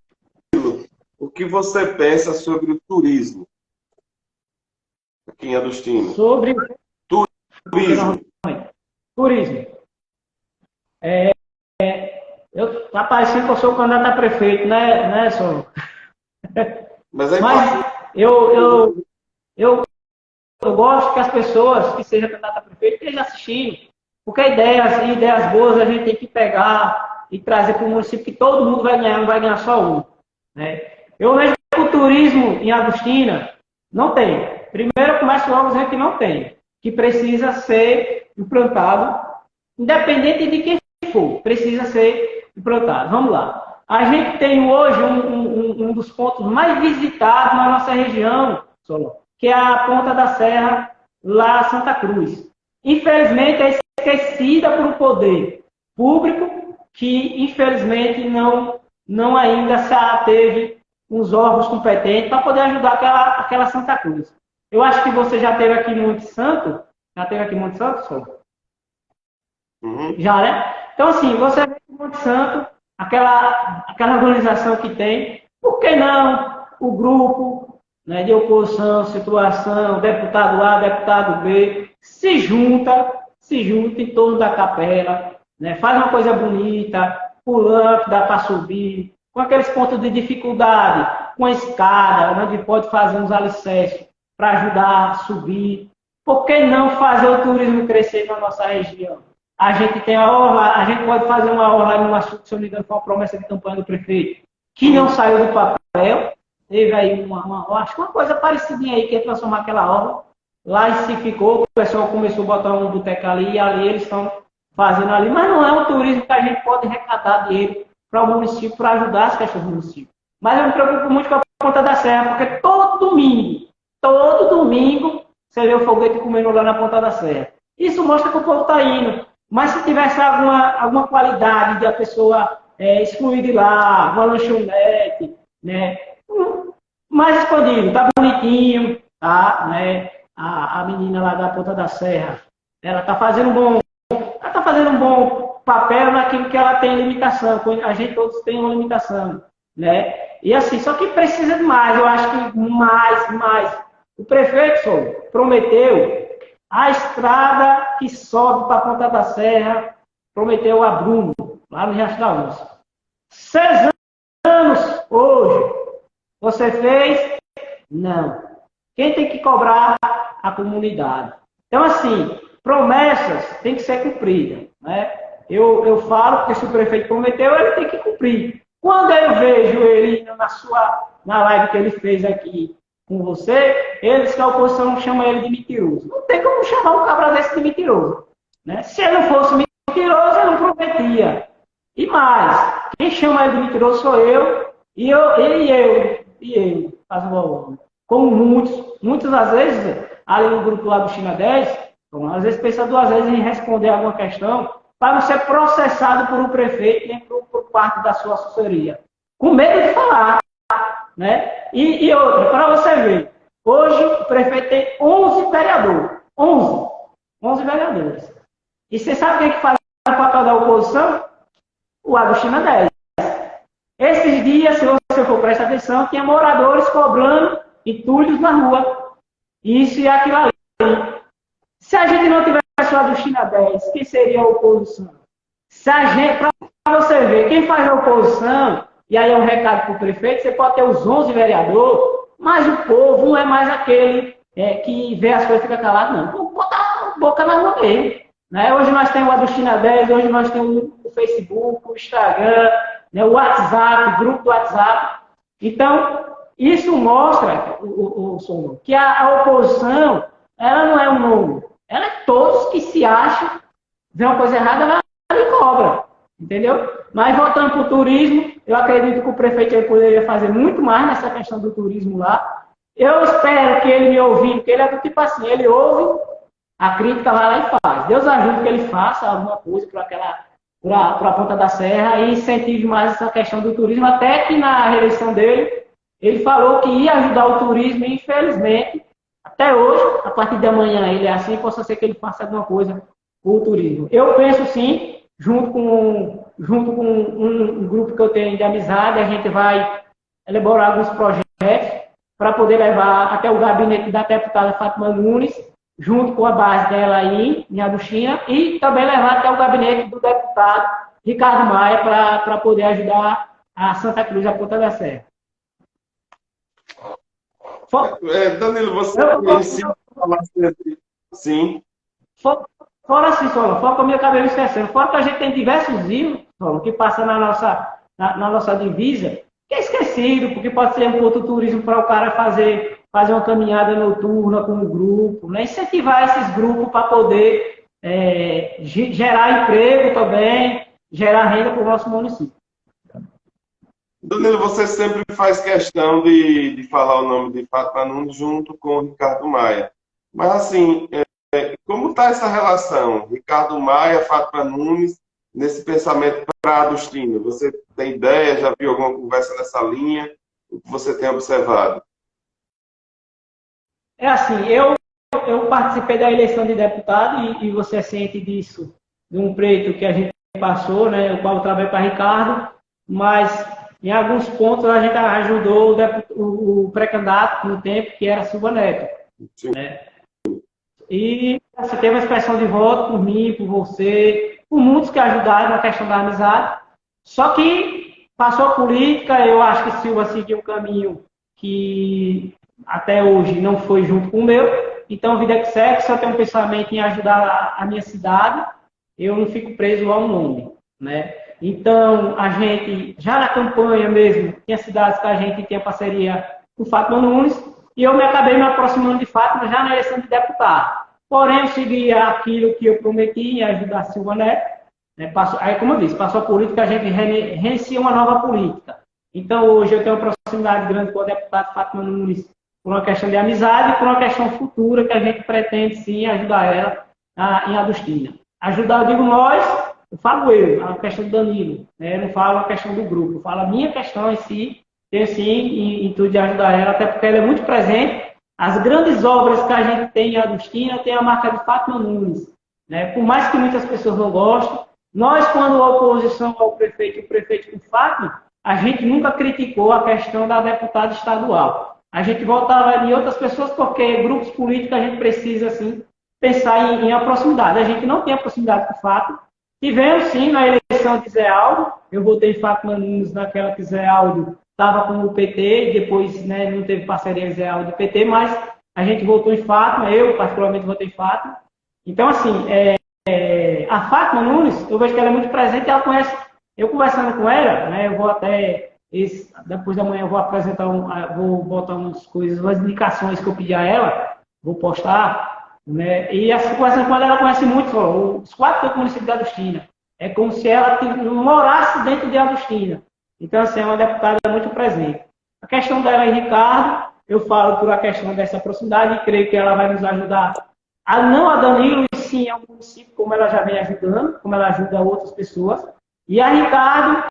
o que você pensa sobre o turismo aqui em Agostina? Sobre turismo. Turismo. Tá parecendo que eu sou candidato a prefeito, né, Sônia? Mas eu gosto que as pessoas que sejam candidatas a prefeito estejam assistindo. Porque ideias boas a gente tem que pegar e trazer para o município que todo mundo vai ganhar, não vai ganhar só um. Né? Eu vejo que o turismo em Agostina não tem. Primeiro, eu começo logo dizendo que não tem. Que precisa ser implantado, independente de quem for, precisa ser implantado. Vamos lá. A gente tem hoje um dos pontos mais visitados na nossa região, que é a Ponta da Serra, lá Santa Cruz. infelizmente, é esquecida por um poder público que, infelizmente, não ainda se ateve os órgãos competentes para poder ajudar aquela Santa Cruz. Eu acho que você já esteve aqui em Monte Santo. Já esteve aqui em Monte Santo, senhor? Uhum. Já, né? Então, assim, você vê em Monte Santo, aquela organização que tem, por que não o grupo, né, de oposição, situação, deputado A, deputado B, se junta em torno da capela, né, faz uma coisa bonita, pulando, dá para subir, com aqueles pontos de dificuldade, com a escada, onde pode fazer uns alicerces para ajudar a subir. Por que não fazer o turismo crescer na nossa região? A gente tem a orla, a gente pode fazer uma orla no assunto, se eu não me engano, foi uma promessa de campanha do prefeito, que não saiu do papel. Teve aí acho que uma coisa parecidinha aí, que é transformar aquela orla. Lá e se ficou, o pessoal começou a botar um boteco ali, e ali eles estão fazendo ali. Mas não é um turismo que a gente pode arrecadar dinheiro para o município, para ajudar as questões do município. Mas eu me preocupo muito com a Ponta da Serra, porque todo domingo, você vê o foguete comendo lá na Ponta da Serra. Isso mostra que o povo está indo. Mas se tivesse alguma qualidade de a pessoa excluir de lá, uma lanchonete, né, mais escondido, tá bonitinho, tá, né, a menina lá da Ponta da Serra, ela tá fazendo um bom papel naquilo que ela tem limitação, a gente todos tem uma limitação, né, e assim, só que precisa de mais, eu acho que mais. O prefeito prometeu a estrada que sobe para a Ponta da Serra, prometeu a Bruno, lá no Riacho da Onça. 6 anos hoje. Você fez? Não. Quem tem que cobrar? A comunidade. Então, assim, promessas têm que ser cumpridas. Né? Eu falo que se o prefeito prometeu, ele tem que cumprir. Quando eu vejo ele na live que ele fez aqui, com você, eles que a oposição chama ele de mentiroso. Não tem como chamar um cabra desse de mentiroso. Né? Se ele não fosse mentiroso, ele não prometia. E mais, quem chama ele de mentiroso sou eu, e eu, faz o como muitos às vezes, ali no grupo lá do China 10, então, às vezes pensa 2 vezes em responder alguma questão para não ser processado por um prefeito nem por parte da sua assessoria. Com medo de falar. Né? E outra, para você ver, hoje o prefeito tem 11 vereadores. 11 vereadores. E você sabe quem é que faz o papel da oposição? O Agostina 10. Esses dias, se você for prestar atenção, tinha moradores cobrando entulhos na rua. Isso e aquilo ali. Se a gente não tivesse o Agostina 10, quem seria a oposição? Se a gente, para você ver, quem faz a oposição, e aí é um recado para o prefeito, você pode ter os 11 vereadores, mas o povo não é mais aquele que vê as coisas e fica calado, não. O povo bota a boca na rua mesmo. Né? Hoje nós temos o Agostina 10, hoje nós temos o Facebook, o Instagram, né? O WhatsApp, o grupo do WhatsApp. Então, isso mostra, que a oposição, ela não é um nome. Ela é todos que se acham, vê uma coisa errada, ela me cobra. Entendeu? Mas voltando para o turismo, eu acredito que o prefeito poderia fazer muito mais nessa questão do turismo lá. Eu espero que ele me ouvindo, porque ele é do tipo assim, ele ouve a crítica, vai lá e faz. Deus ajude que ele faça alguma coisa para a Ponta da Serra e incentive mais essa questão do turismo, até que na reeleição dele, ele falou que ia ajudar o turismo e, infelizmente, até hoje, a partir de amanhã, ele é assim, possa ser que ele faça alguma coisa com o turismo. Eu penso sim, junto com um grupo que eu tenho de amizade, a gente vai elaborar alguns projetos para poder levar até o gabinete da deputada Fátima Nunes, junto com a base dela aí, em Aduxina, e também levar até o gabinete do deputado Ricardo Maia para poder ajudar a Santa Cruz, a Ponta da Serra. Danilo, você ensina a falar sempre. Sim. Fora assim, Solon, fora que eu me acabei esquecendo, fora que a gente tem diversos rios, Solon, que passam na nossa divisa, que é esquecido, porque pode ser um ponto turismo para o cara fazer uma caminhada noturna com um grupo, né? Incentivar esses grupos para poder gerar emprego também, gerar renda para o nosso município. Danilo, você sempre faz questão de falar o nome de Fátima Nunes junto com o Ricardo Maia. Mas, assim, como está essa relação? Ricardo Maia, Fátima Nunes, nesse pensamento para Agostinho? Você tem ideia, já viu alguma conversa nessa linha? O que você tem observado? É assim, eu participei da eleição de deputado e você é ciente disso, de um pleito que a gente passou, né, o qual eu trabalhei para Ricardo, mas em alguns pontos a gente ajudou o pré-candidato no tempo, que era Silva Neto. Sim. Né? E você teve uma expressão de voto por mim, por você, por muitos que ajudaram na questão da amizade. Só que passou a política, eu acho que Silva seguiu um caminho que até hoje não foi junto com o meu. Então, vida que segue, se eu tenho um pensamento em ajudar a minha cidade, eu não fico preso a um nome. Né? Então, a gente, já na campanha mesmo, tinha cidades que a gente tinha parceria com Fátima Nunes, e eu acabei me aproximando de Fátima já na eleição de deputado. Porém, eu segui aquilo que eu prometi em ajudar a Silva Neto. Né? Aí, como eu disse, passou a política, a gente reinicia uma nova política. Então, hoje eu tenho uma proximidade grande com o deputado Fátima Nunes por uma questão de amizade e por uma questão futura que a gente pretende, sim, ajudar ela em Agostina. Ajudar, eu digo nós, eu falo eu, a questão do Danilo. Né? Eu não falo a questão do grupo, eu falo a minha questão em si, ter sim intuito de ajudar ela, até porque ela é muito presente. As grandes obras que a gente tem em Agostina tem a marca de Fátima Nunes. Né? Por mais que muitas pessoas não gostem, nós, quando a oposição ao prefeito e o prefeito com Fátima, a gente nunca criticou a questão da deputada estadual. A gente votava em outras pessoas porque grupos políticos a gente precisa, assim, pensar em a proximidade. A gente não tem a proximidade com Fátima. Tivemos, sim, na eleição de Zé Aldo. Eu votei em Fátima Nunes naquela que Zé Aldo estava com o PT, e depois, né, não teve parceria Zé Aldo e PT, mas a gente votou em Fátima, eu particularmente votei em Fátima. Então, assim, a Fátima Nunes, eu vejo que ela é muito presente, ela conhece, eu conversando com ela, né, eu vou até, depois da manhã eu vou apresentar, vou botar umas coisas, umas indicações que eu pedi a ela, vou postar, né, e assim, conversando com ela conhece muito, os 4 do município de Agostina. É como se ela morasse dentro de Agostina. Então, assim, é uma deputada muito presente. A questão dela e Ricardo, eu falo por a questão dessa proximidade e creio que ela vai nos ajudar, não a Danilo, e sim ao município, como ela já vem ajudando, como ela ajuda outras pessoas. E a Ricardo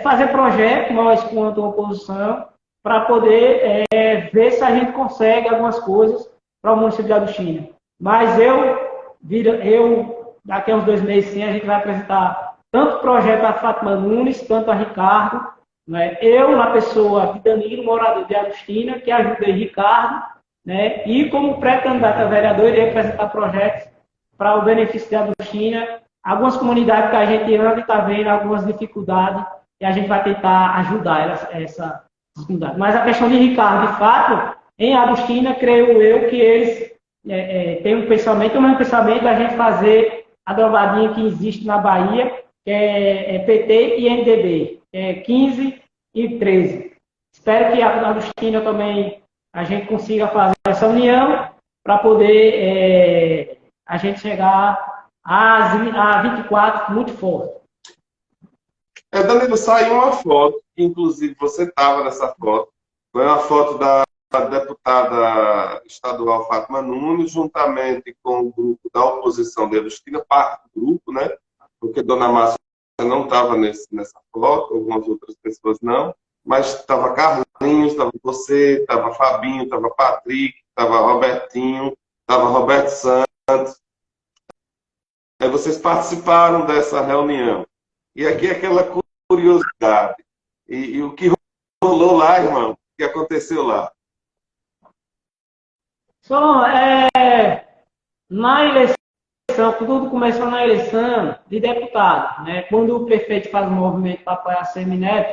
fazer projeto, nós, quanto oposição, para poder ver se a gente consegue algumas coisas para o município de Agostina. Mas daqui a uns 2 meses, sim, a gente vai apresentar tanto o projeto a Fátima Nunes, tanto a Ricardo, né? Eu, na pessoa de Danilo, morador de Agostina, que ajudei Ricardo, né? E como pré-candidato a vereador, irei apresentar projetos para o benefício de Agostina, algumas comunidades que a gente anda e está vendo algumas dificuldades, e a gente vai tentar ajudar essa comunidade. Mas a questão de Ricardo e Fátima, em Agostina, creio eu que eles têm um pensamento, o mesmo pensamento da gente fazer a dobradinha que existe na Bahia, que é PT e MDB, que é 15 e 13. Espero que a Agostina também a gente consiga fazer essa união para poder a gente chegar a 24 muito forte. Danilo, saiu uma foto, que inclusive você estava nessa foto, foi uma foto da deputada estadual Fátima Nunes, juntamente com o grupo da oposição de Agostina, parte do grupo, né? Porque Dona Márcia não estava nessa foto, algumas outras pessoas não, mas estava Carlinhos, estava você, estava Fabinho, estava Patrick, estava Robertinho, estava Roberto Santos. Aí vocês participaram dessa reunião. E aqui é aquela curiosidade. E o que rolou lá, irmão? O que aconteceu lá? Na eleição, tudo começou na eleição de deputado, né? Quando o prefeito faz um movimento para apoiar a Semineto,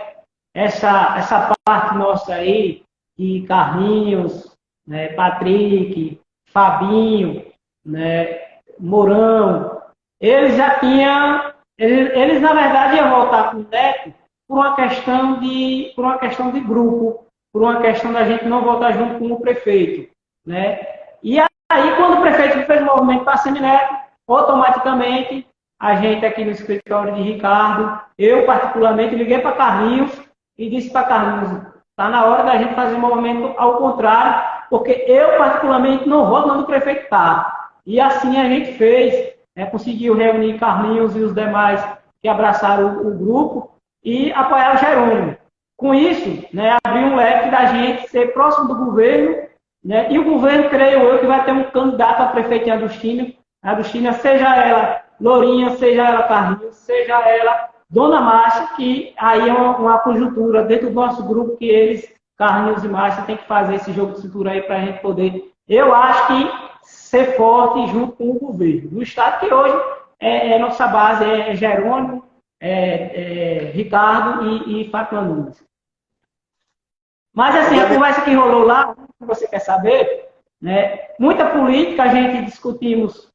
essa parte nossa aí, de Carlinhos, né, Patrick, Fabinho, né, Mourão, eles já tinham, eles na verdade iam votar com o Neto por uma questão de grupo, por uma questão da gente não votar junto com o prefeito, né? E aí, quando o prefeito fez o movimento para a Semineto, automaticamente, a gente aqui no escritório de Ricardo, eu particularmente liguei para Carlinhos e disse para Carlinhos, está na hora da gente fazer um movimento ao contrário, porque eu particularmente não voto onde o prefeito está. E assim a gente fez, conseguiu reunir Carlinhos e os demais que abraçaram o grupo e apoiaram Jerônimo. Com isso, abriu um leque da gente ser próximo do governo, e o governo, creio eu, que vai ter um candidato a prefeito em Adustina, seja ela Lourinha, seja ela Carlinhos, seja ela Dona Márcia, que aí é uma conjuntura dentro do nosso grupo que eles, Carlinhos e Márcia, tem que fazer esse jogo de cintura aí para a gente poder, eu acho que, ser forte junto com o governo. No estado que hoje nossa base é Jerônimo, Ricardo e Fátima Nunes. Mas assim, a conversa que rolou lá, que você quer saber, muita política, a gente discutimos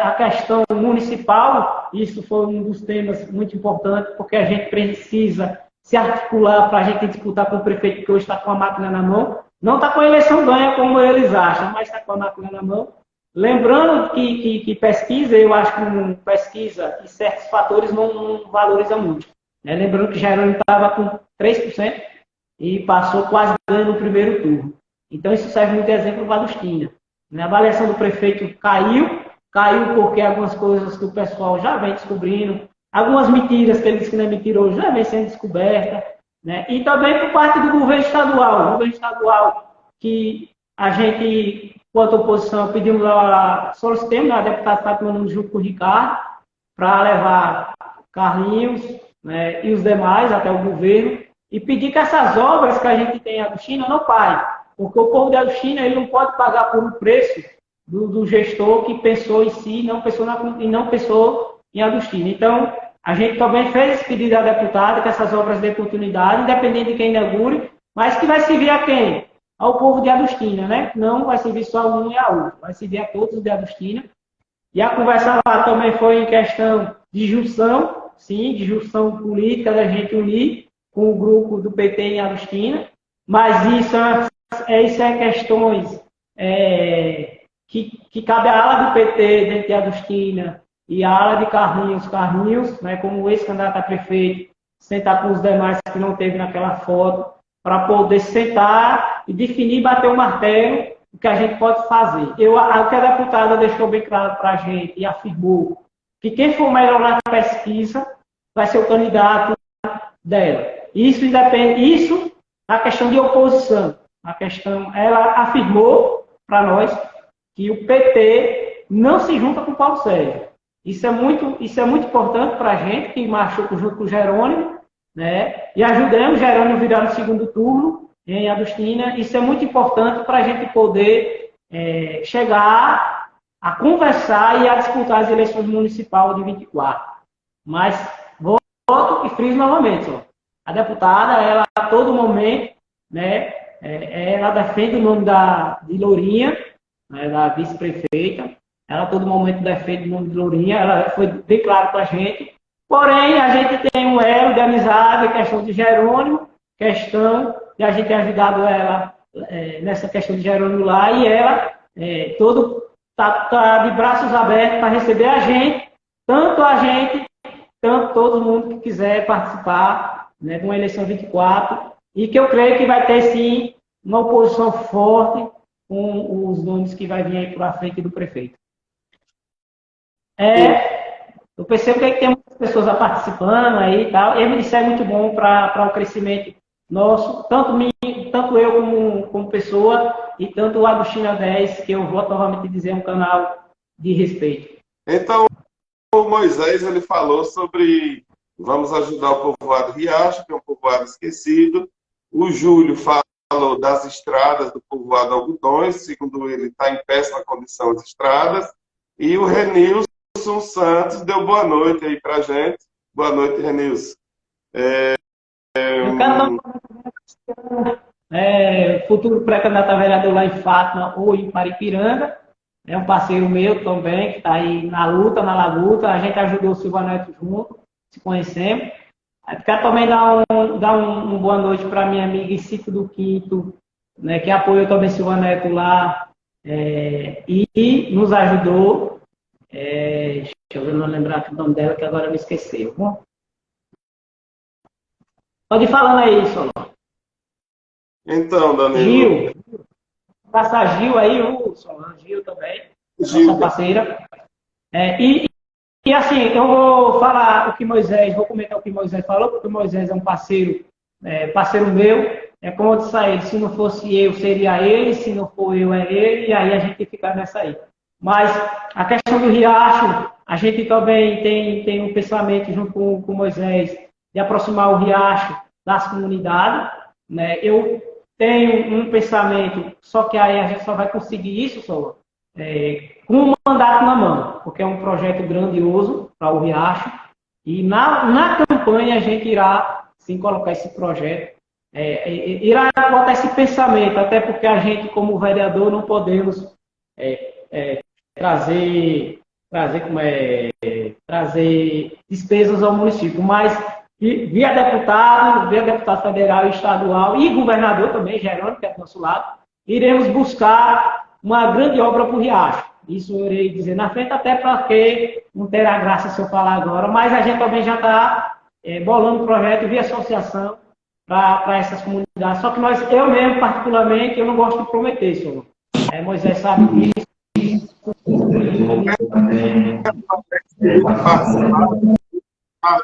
a questão municipal, isso foi um dos temas muito importantes, porque a gente precisa se articular para a gente disputar com o prefeito que hoje está com a máquina na mão. Não está com a eleição ganha como eles acham, mas está com a máquina na mão. Lembrando que pesquisa, eu acho que pesquisa e certos fatores não valorizam muito. Lembrando que Jerônimo estava com 3% e passou quase ganho no primeiro turno. Então isso serve muito de exemplo para Adustina. A avaliação do prefeito caiu porque algumas coisas que o pessoal já vem descobrindo, algumas mentiras que ele disse que não é mentiroso já vem sendo descoberta, e também por parte do governo estadual, que a gente, quanto oposição, pedimos solicitamos a deputada Fátima Nunes junto com o Ricardo, para levar Carlinhos e os demais até o governo, e pedir que essas obras que a gente tem em Adustina não parem, porque o povo de Adustina ele não pode pagar por um preço do gestor que pensou em si e não pensou em Adustina. Então, a gente também fez esse pedido à deputada, que essas obras dêem continuidade, independente de quem inaugure, mas que vai servir a quem? Ao povo de Adustina, Não vai servir só a um e a outro, vai servir a todos de Adustina. E a conversa lá também foi em questão de junção, sim, de junção política, da gente unir com o grupo do PT em Adustina, mas isso é questões que cabe à ala do PT dentro de Adustina e à ala de Carlinhos, como ex-candidato a prefeito, sentar com os demais que não teve naquela foto, para poder sentar e definir, bater o martelo, o que a gente pode fazer. O que a deputada deixou bem claro para a gente e afirmou que quem for melhor na pesquisa vai ser o candidato dela. Isso na questão de oposição. Ela afirmou para nós que o PT não se junta com o Paulo Sérgio. Isso é muito importante para a gente, que marchou junto com o Jerônimo, e ajudamos Jerônimo a virar no segundo turno em Adustina. Isso é muito importante para a gente poder chegar a conversar e a disputar as eleições municipais de 24. Mas volto e friso novamente. A deputada, ela a todo momento, ela defende o nome de Lourinha, da vice-prefeita. Ela a todo momento defende o nome de Lourinha. Ela foi bem claro para a gente. Porém, a gente tem um elo de amizade, questão de Jerônimo, questão de a gente ter ajudado ela nessa questão de Jerônimo lá, e ela está de braços abertos para receber tanto todo mundo que quiser participar de uma eleição 24, e que eu creio que vai ter sim uma oposição forte com os nomes que vai vir aí para frente do prefeito. Eu percebo que tem muitas pessoas participando aí e tal, e isso é muito bom para o crescimento nosso, tanto eu como pessoa, e tanto o Adustina 10, que eu vou novamente dizer, é um canal de respeito. Então, o Moisés ele falou sobre vamos ajudar o povoado Riacho, que é um povoado esquecido. O Júlio falou das estradas do povoado Algodões, segundo ele está em péssima condição as estradas. E o Renilson Santos deu boa noite aí pra gente. Boa noite, Renilson. Futuro pré-candidato a vereador lá em Fátima ou em Paripiranga. É um parceiro meu também, que está aí na luta, na labuta. A gente ajudou o Silva Neto junto, se conhecemos. Quero também dar uma boa noite para minha amiga Cito do Quinto, que apoiou também Silva Neto lá e nos ajudou. Deixa eu ver, não lembrar o nome dela, que agora me esqueceu. Bom, pode ir falando aí, Solon. Então, Danilo. Gil. Passa Gil aí, o Solon, Gil também. nossa parceira. E assim, eu vou falar o que Moisés, vou comentar o que Moisés falou, porque o Moisés é um parceiro meu. É como eu disse a ele, se não fosse eu, seria ele, se não for eu, é ele, e aí a gente fica nessa aí. Mas a questão do riacho, a gente também tem um pensamento junto com Moisés de aproximar o riacho das comunidades. Né? Eu tenho um pensamento, só que aí a gente só vai conseguir isso, só com um mandato na mão, porque é um projeto grandioso para o riacho. E na campanha a gente irá sim colocar esse projeto. Irá botar esse pensamento, até porque a gente, como vereador, não podemos trazer despesas ao município, mas via deputado federal e estadual e governador também, Jerônimo, que é do nosso lado, iremos buscar uma grande obra para o Riacho. Isso eu irei dizer na frente, até porque não terá graça se eu falar agora, mas a gente também já está bolando um projeto via associação para essas comunidades. Só que eu mesmo, particularmente, eu não gosto de prometer, senhor. Moisés sabe disso.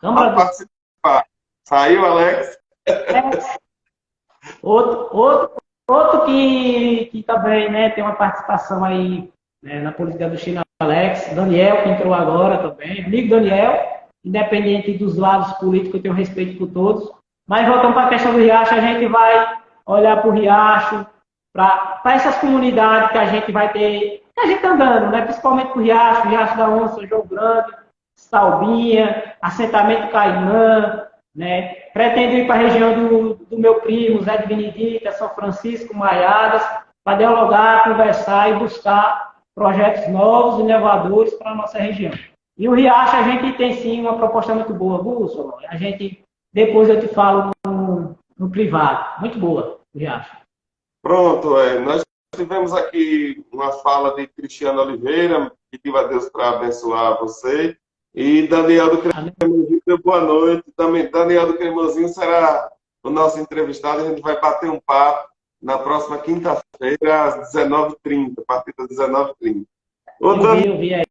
Participar. Saiu, Alex? Outro que também, né, tem uma participação aí, né, na política do China, Alex, Daniel, que entrou agora também. Amigo Daniel, independente dos lados políticos, eu tenho respeito por todos. Mas voltando para a questão do Riacho, a gente vai olhar para o Riacho, para essas comunidades que a gente vai ter, que a gente está andando, né? Principalmente para o Riacho da Onça, João Grande, Salbinha, assentamento Caimã, né? Pretendo ir para a região do meu primo, Zé de Benedita, São Francisco, Maiadas, para dialogar, conversar e buscar projetos novos, inovadores para a nossa região. E o Riacho, a gente tem sim uma proposta muito boa, Wilson. Depois eu te falo no privado. Muito boa, o Riacho. Pronto, nós tivemos aqui uma fala de Cristiano Oliveira, pediu a Deus para abençoar você. E Daniel do Cremosinho, boa noite. Também Daniel do Cremosinho será o nosso entrevistado. A gente vai bater um papo na próxima quinta-feira, às 19h30, a partir das 19h30. Eu vi aí.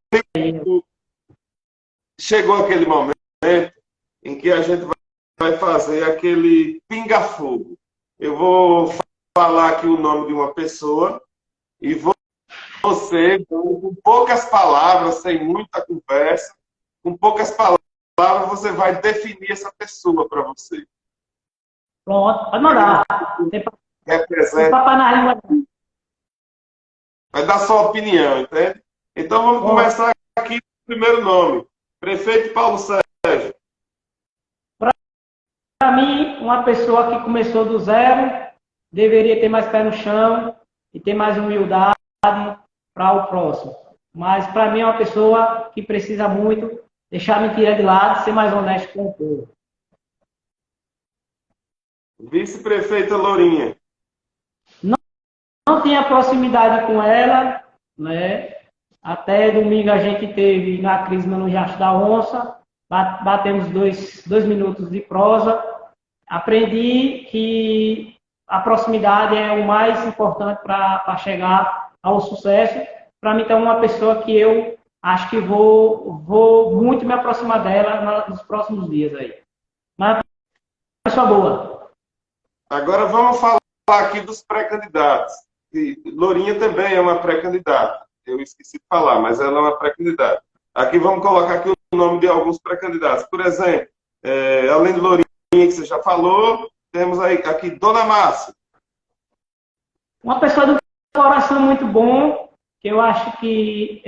Chegou aquele momento em que a gente vai fazer aquele pinga-fogo. Eu vou falar aqui o nome de uma pessoa e você, com poucas palavras, sem muita conversa, com poucas palavras, você vai definir essa pessoa para você. Pronto, pode mandar. Vai dar sua opinião, entende? Então vamos começar aqui com o primeiro nome. Prefeito Paulo Sérgio. Para mim, uma pessoa que começou do zero deveria ter mais pé no chão e ter mais humildade para o próximo. Mas para mim é uma pessoa que precisa muito deixar a mentira de lado e ser mais honesto com o povo. Vice-prefeita Lourinha. Não tinha proximidade com ela, né? Até domingo a gente teve na Crisma no Riacho da Onça, batemos dois minutos de prosa. Aprendi que a proximidade é o mais importante para chegar ao sucesso. Para mim, então, uma pessoa que eu acho que vou muito me aproximar dela nos próximos dias aí. Mas é uma pessoa boa. Agora vamos falar aqui dos pré-candidatos. Lourinha também é uma pré-candidata. Eu esqueci de falar, mas ela é uma pré-candidata. Aqui vamos colocar aqui o nome de alguns pré-candidatos. Por exemplo, além de Lourinha, que você já falou, temos aí, aqui Dona Márcia. Uma pessoa do coração muito bom, que eu acho que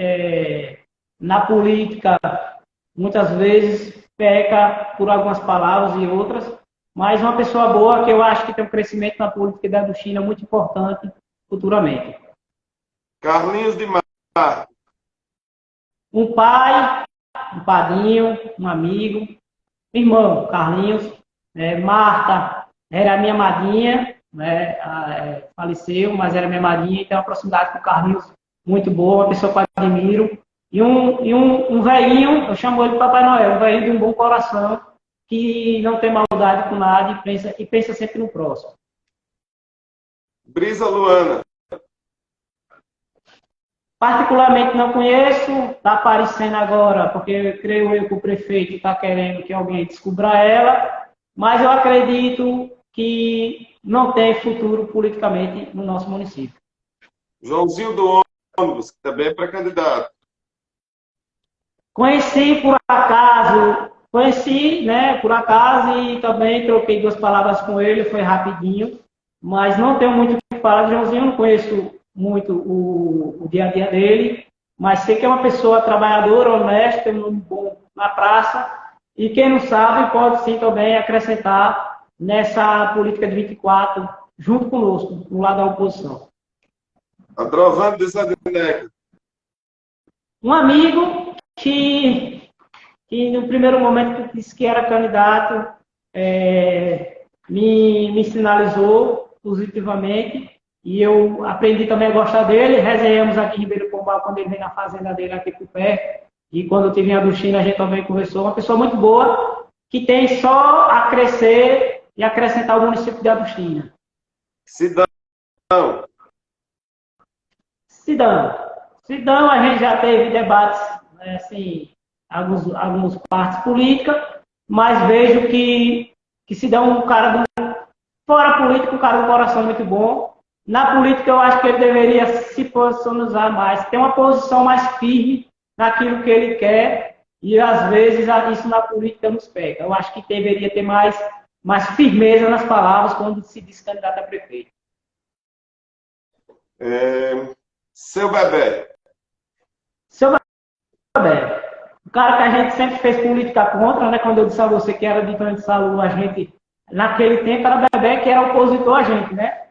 na política, muitas vezes, peca por algumas palavras e outras, mas uma pessoa boa que eu acho que tem um crescimento na política da China muito importante futuramente. Carlinhos de Mar. Um pai, um padrinho, um amigo, irmão, Carlinhos. Marta era minha madrinha, né, faleceu, mas era minha madrinha, então a proximidade com o Carlinhos muito boa, uma pessoa que eu admiro. E um velhinho, eu chamo ele de Papai Noel, um velhinho de um bom coração, que não tem maldade com nada e pensa sempre no próximo. Brisa Luana. Particularmente não conheço, está aparecendo agora, porque creio eu que o prefeito está querendo que alguém descubra ela, mas eu acredito que não tem futuro politicamente no nosso município. Joãozinho do Ônibus, que também é pré-candidato. Conheci por acaso, né, por acaso e também troquei 2 palavras com ele, foi rapidinho, mas não tenho muito o que falar de Joãozinho, não conheço muito o dia a dia dele, mas sei que é uma pessoa trabalhadora, honesta, tem um nome bom na praça, e quem não sabe pode sim também acrescentar nessa política de 24, junto conosco, do lado da oposição. Adrovando de Sadineca. Um amigo que no primeiro momento disse que era candidato, me sinalizou positivamente e eu aprendi também a gostar dele. Resenhamos aqui em Ribeiro Pombal quando ele veio na fazenda dele aqui por perto e quando eu estive em Agostina a gente também conversou. Uma pessoa muito boa que tem só a crescer e acrescentar o município de Agostina. Sidão. Sidão, a gente já teve debates, né, assim, algumas partes políticas, mas vejo que Sidão é um cara fora político, um cara do coração muito bom. Na política eu acho que ele deveria se posicionar mais, ter uma posição mais firme naquilo que ele quer e às vezes isso na política nos pega. Eu acho que deveria ter mais firmeza nas palavras quando se diz candidato a prefeito. Seu Bebé. Seu Bebé, o cara que a gente sempre fez política contra, né? Quando eu disse a você que era de Grande Saúde, a gente, naquele tempo, era Bebé que era opositor a gente, né?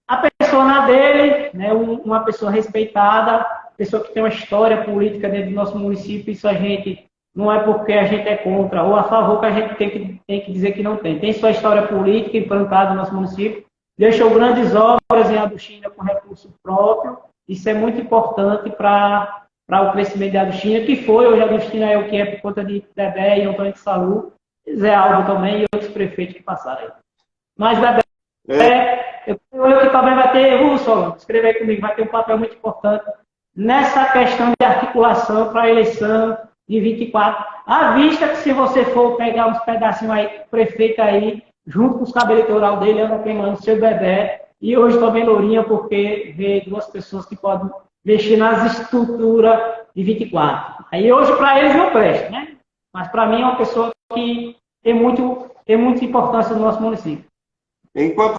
A persona dele, né? Uma pessoa respeitada, pessoa que tem uma história política dentro do nosso município, isso a gente, não é porque a gente é contra ou a favor que a gente tem que dizer que não tem. Tem sua história política implantada no nosso município, deixou grandes obras em Agostina com recurso próprio, isso é muito importante para o crescimento de Agostina, que foi, hoje Agostina é o que é por conta de Bebé e Antônio de Salu, Zé Aldo também e outros prefeitos que passaram aí. Mas Bebé, eu creio que também vai ter, Solon, escreve aí comigo, vai ter um papel muito importante nessa questão de articulação para a eleição de 24. À vista que se você for pegar uns pedacinhos aí, prefeito aí, junto com os cabelos eleitoral dele, anda queimando seu Bebé, e hoje também Lourinha, porque vê 2 pessoas que podem mexer nas estruturas de 24. Aí hoje para eles não presta, né? Mas para mim é uma pessoa que tem muita importância no nosso município. Enquanto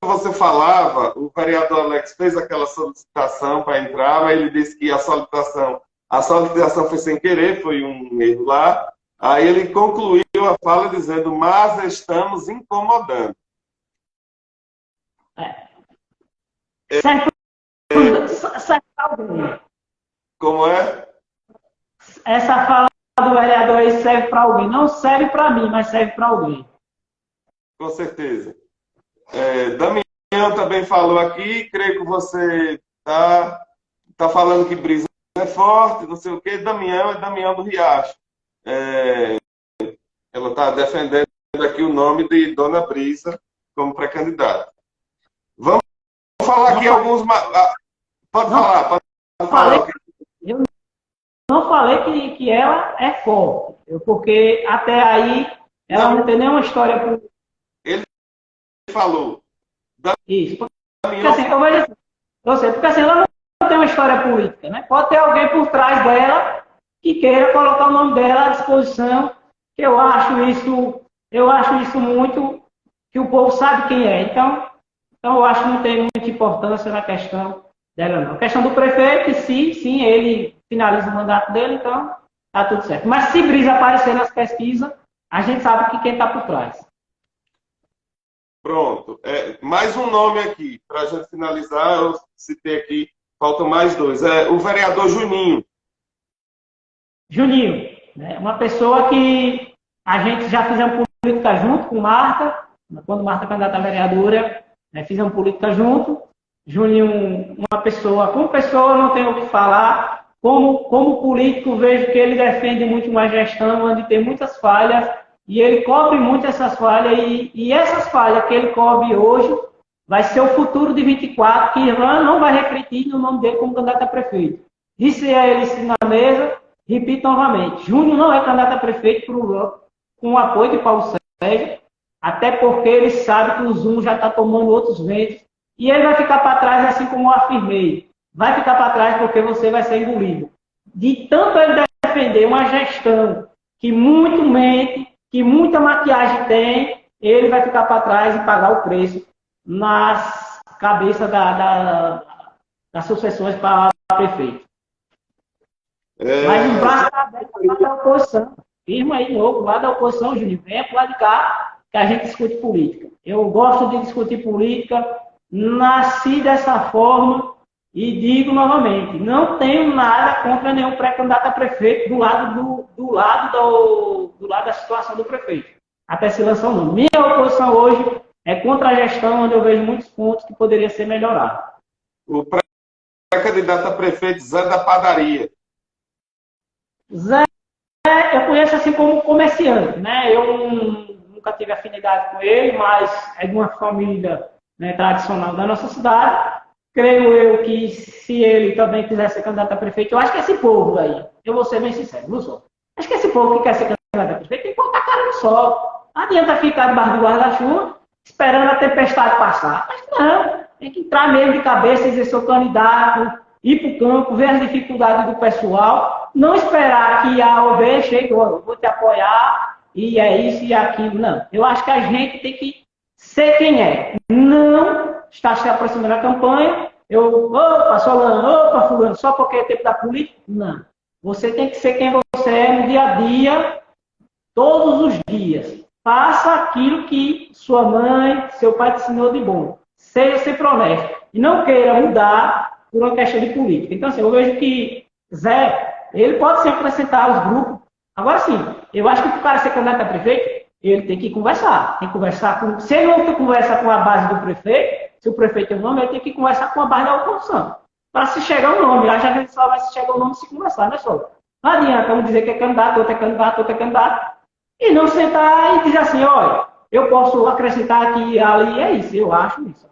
você falava, o vereador Alex fez aquela solicitação para entrar, mas ele disse que a solicitação foi sem querer, foi um erro lá. Aí ele concluiu a fala dizendo, mas estamos incomodando. Serve para alguém. Como é? Essa fala do vereador aí serve para alguém. Não serve para mim, mas serve para alguém. Com certeza. Damião também falou aqui, creio que você tá falando que Brisa é forte, não sei o quê. Damião é Damião do Riacho. Ela está defendendo aqui o nome de Dona Brisa como pré-candidata. Vamos falar aqui alguns... Pode falar. Eu não falei que ela é forte, porque até aí ela não tem nenhuma história política. Ele falou. Isso. Porque assim, porque assim, ela não tem uma história política, né? Pode ter alguém por trás dela que queira colocar o nome dela à disposição. Eu acho isso muito que o povo sabe quem é. Então eu acho que não tem muita importância na questão dela, não. A questão do prefeito, sim, ele finaliza o mandato dele, então tá tudo certo. Mas se Brisa aparecer nas pesquisas, a gente sabe que quem está por trás. Pronto. Mais um nome aqui, para a gente finalizar, eu citei aqui, faltam mais 2. O vereador Juninho. Juninho, né, uma pessoa que a gente já fizemos política junto com Marta, quando Marta candidata a vereadora, né, fizemos política junto. Juninho, como pessoa não tenho o que falar, como político vejo que ele defende muito uma gestão onde tem muitas falhas, e ele cobre muito essas falhas, e essas falhas que ele cobre hoje, vai ser o futuro de 24, que Ivan não vai refletir no nome dele como candidato a prefeito. Disse a ele na mesa, repito novamente, Júnior não é candidato a prefeito com o apoio de Paulo Sérgio, até porque ele sabe que o Zoom já está tomando outros ventos, e ele vai ficar para trás, assim como eu afirmei. Vai ficar para trás porque você vai ser engolido. De tanto ele defender uma gestão que muito mente, que muita maquiagem tem, ele vai ficar para trás e pagar o preço nas cabeças das sucessões para prefeito. Mas o braço está aberto lá da oposição. Firma aí novo, lá da oposição, Júnior. Venha para lá de cá que a gente discute política. Eu gosto de discutir política, nasci dessa forma e digo novamente, não tenho nada contra nenhum pré-candidato a prefeito do lado da situação do prefeito. Até se lançar o nome. Minha oposição hoje é contra a gestão, onde eu vejo muitos pontos que poderiam ser melhorados. O pré-candidato a prefeito Zé da Padaria. Zé, eu conheço assim como comerciante, né? Eu nunca tive afinidade com ele, mas é de uma família, né, tradicional da nossa cidade. Creio eu que se ele também quiser ser candidato a prefeito, eu acho que esse povo aí, eu vou ser bem sincero, não sou. Acho que esse povo que quer ser candidato a prefeito tem que botar a cara no sol. Não adianta ficar debaixo do guarda-chuva esperando a tempestade passar. Mas não, tem que entrar mesmo de cabeça e dizer sou candidato, ir para o campo, ver as dificuldades do pessoal, não esperar que a OB chegue, eu vou te apoiar, e é isso e aquilo. Não, eu acho que a gente tem que ser quem é. Não está se aproximando da campanha, opa, Solano, opa, fulano, só porque é tempo da política. Não. Você tem que ser quem você é no dia a dia, todos os dias. Faça aquilo que sua mãe, seu pai te ensinou de bom. Seja sempre honesto. E não queira mudar por uma questão de política. Então, assim, eu vejo que Zé, ele pode se acrescentar aos grupos. Agora sim, eu acho que para o cara ser candidato a prefeito, ele tem que conversar. Tem que conversar com. Se ele não conversa com a base do prefeito, se o prefeito tem um nome, ele tem que conversar com a base da oposição. Para se chegar o nome. Lá já só vai se chegar o nome se conversar, não é só? Não adianta um dizer que é candidato, outro é candidato, outro é candidato. E não sentar e dizer assim, olha, eu posso acrescentar aqui e ali, é isso, eu acho isso.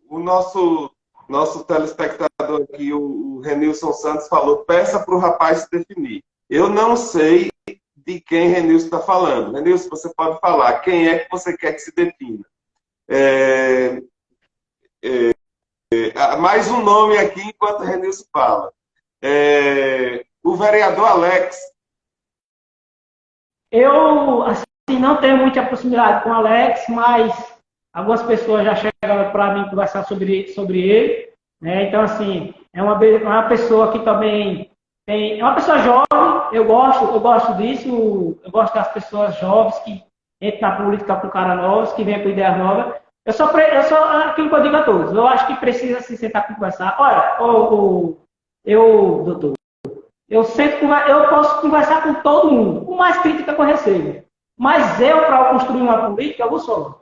O nosso telespectador aqui, o Renilson Santos, falou, peça para o rapaz se definir. Eu não sei de quem Renilson está falando. Renilson, você pode falar quem é que você quer que se defina. Mais um nome aqui enquanto Renilson fala. O vereador Alex. Eu, assim, não tenho muita proximidade com o Alex, mas algumas pessoas já chegaram para mim conversar sobre ele. Né? Então, assim, é uma pessoa que também é uma pessoa jovem, eu gosto disso, eu gosto das pessoas jovens que entram na política com cara novos, que vêm com ideias novas. Eu só aquilo que eu digo a todos, eu acho que precisa se sentar para conversar. Olha, doutor, eu posso conversar com todo mundo, com mais crítica que eu recebo. Mas para construir uma política, eu vou só.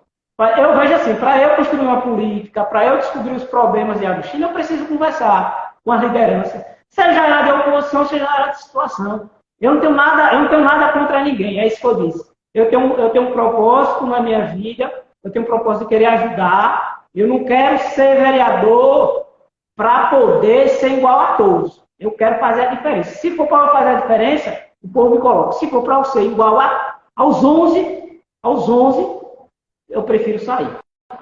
Eu vejo assim, para eu construir uma política, para eu descobrir os problemas de Agostinho, eu preciso conversar com a liderança. Seja ela de oposição, seja ela de situação. Eu não tenho nada contra ninguém, é isso que eu disse. Eu tenho um propósito na minha vida, eu tenho um propósito de querer ajudar. Eu não quero ser vereador para poder ser igual a todos. Eu quero fazer a diferença. Se for para eu fazer a diferença, o povo me coloca. Se for para eu ser igual aos 11, eu prefiro sair.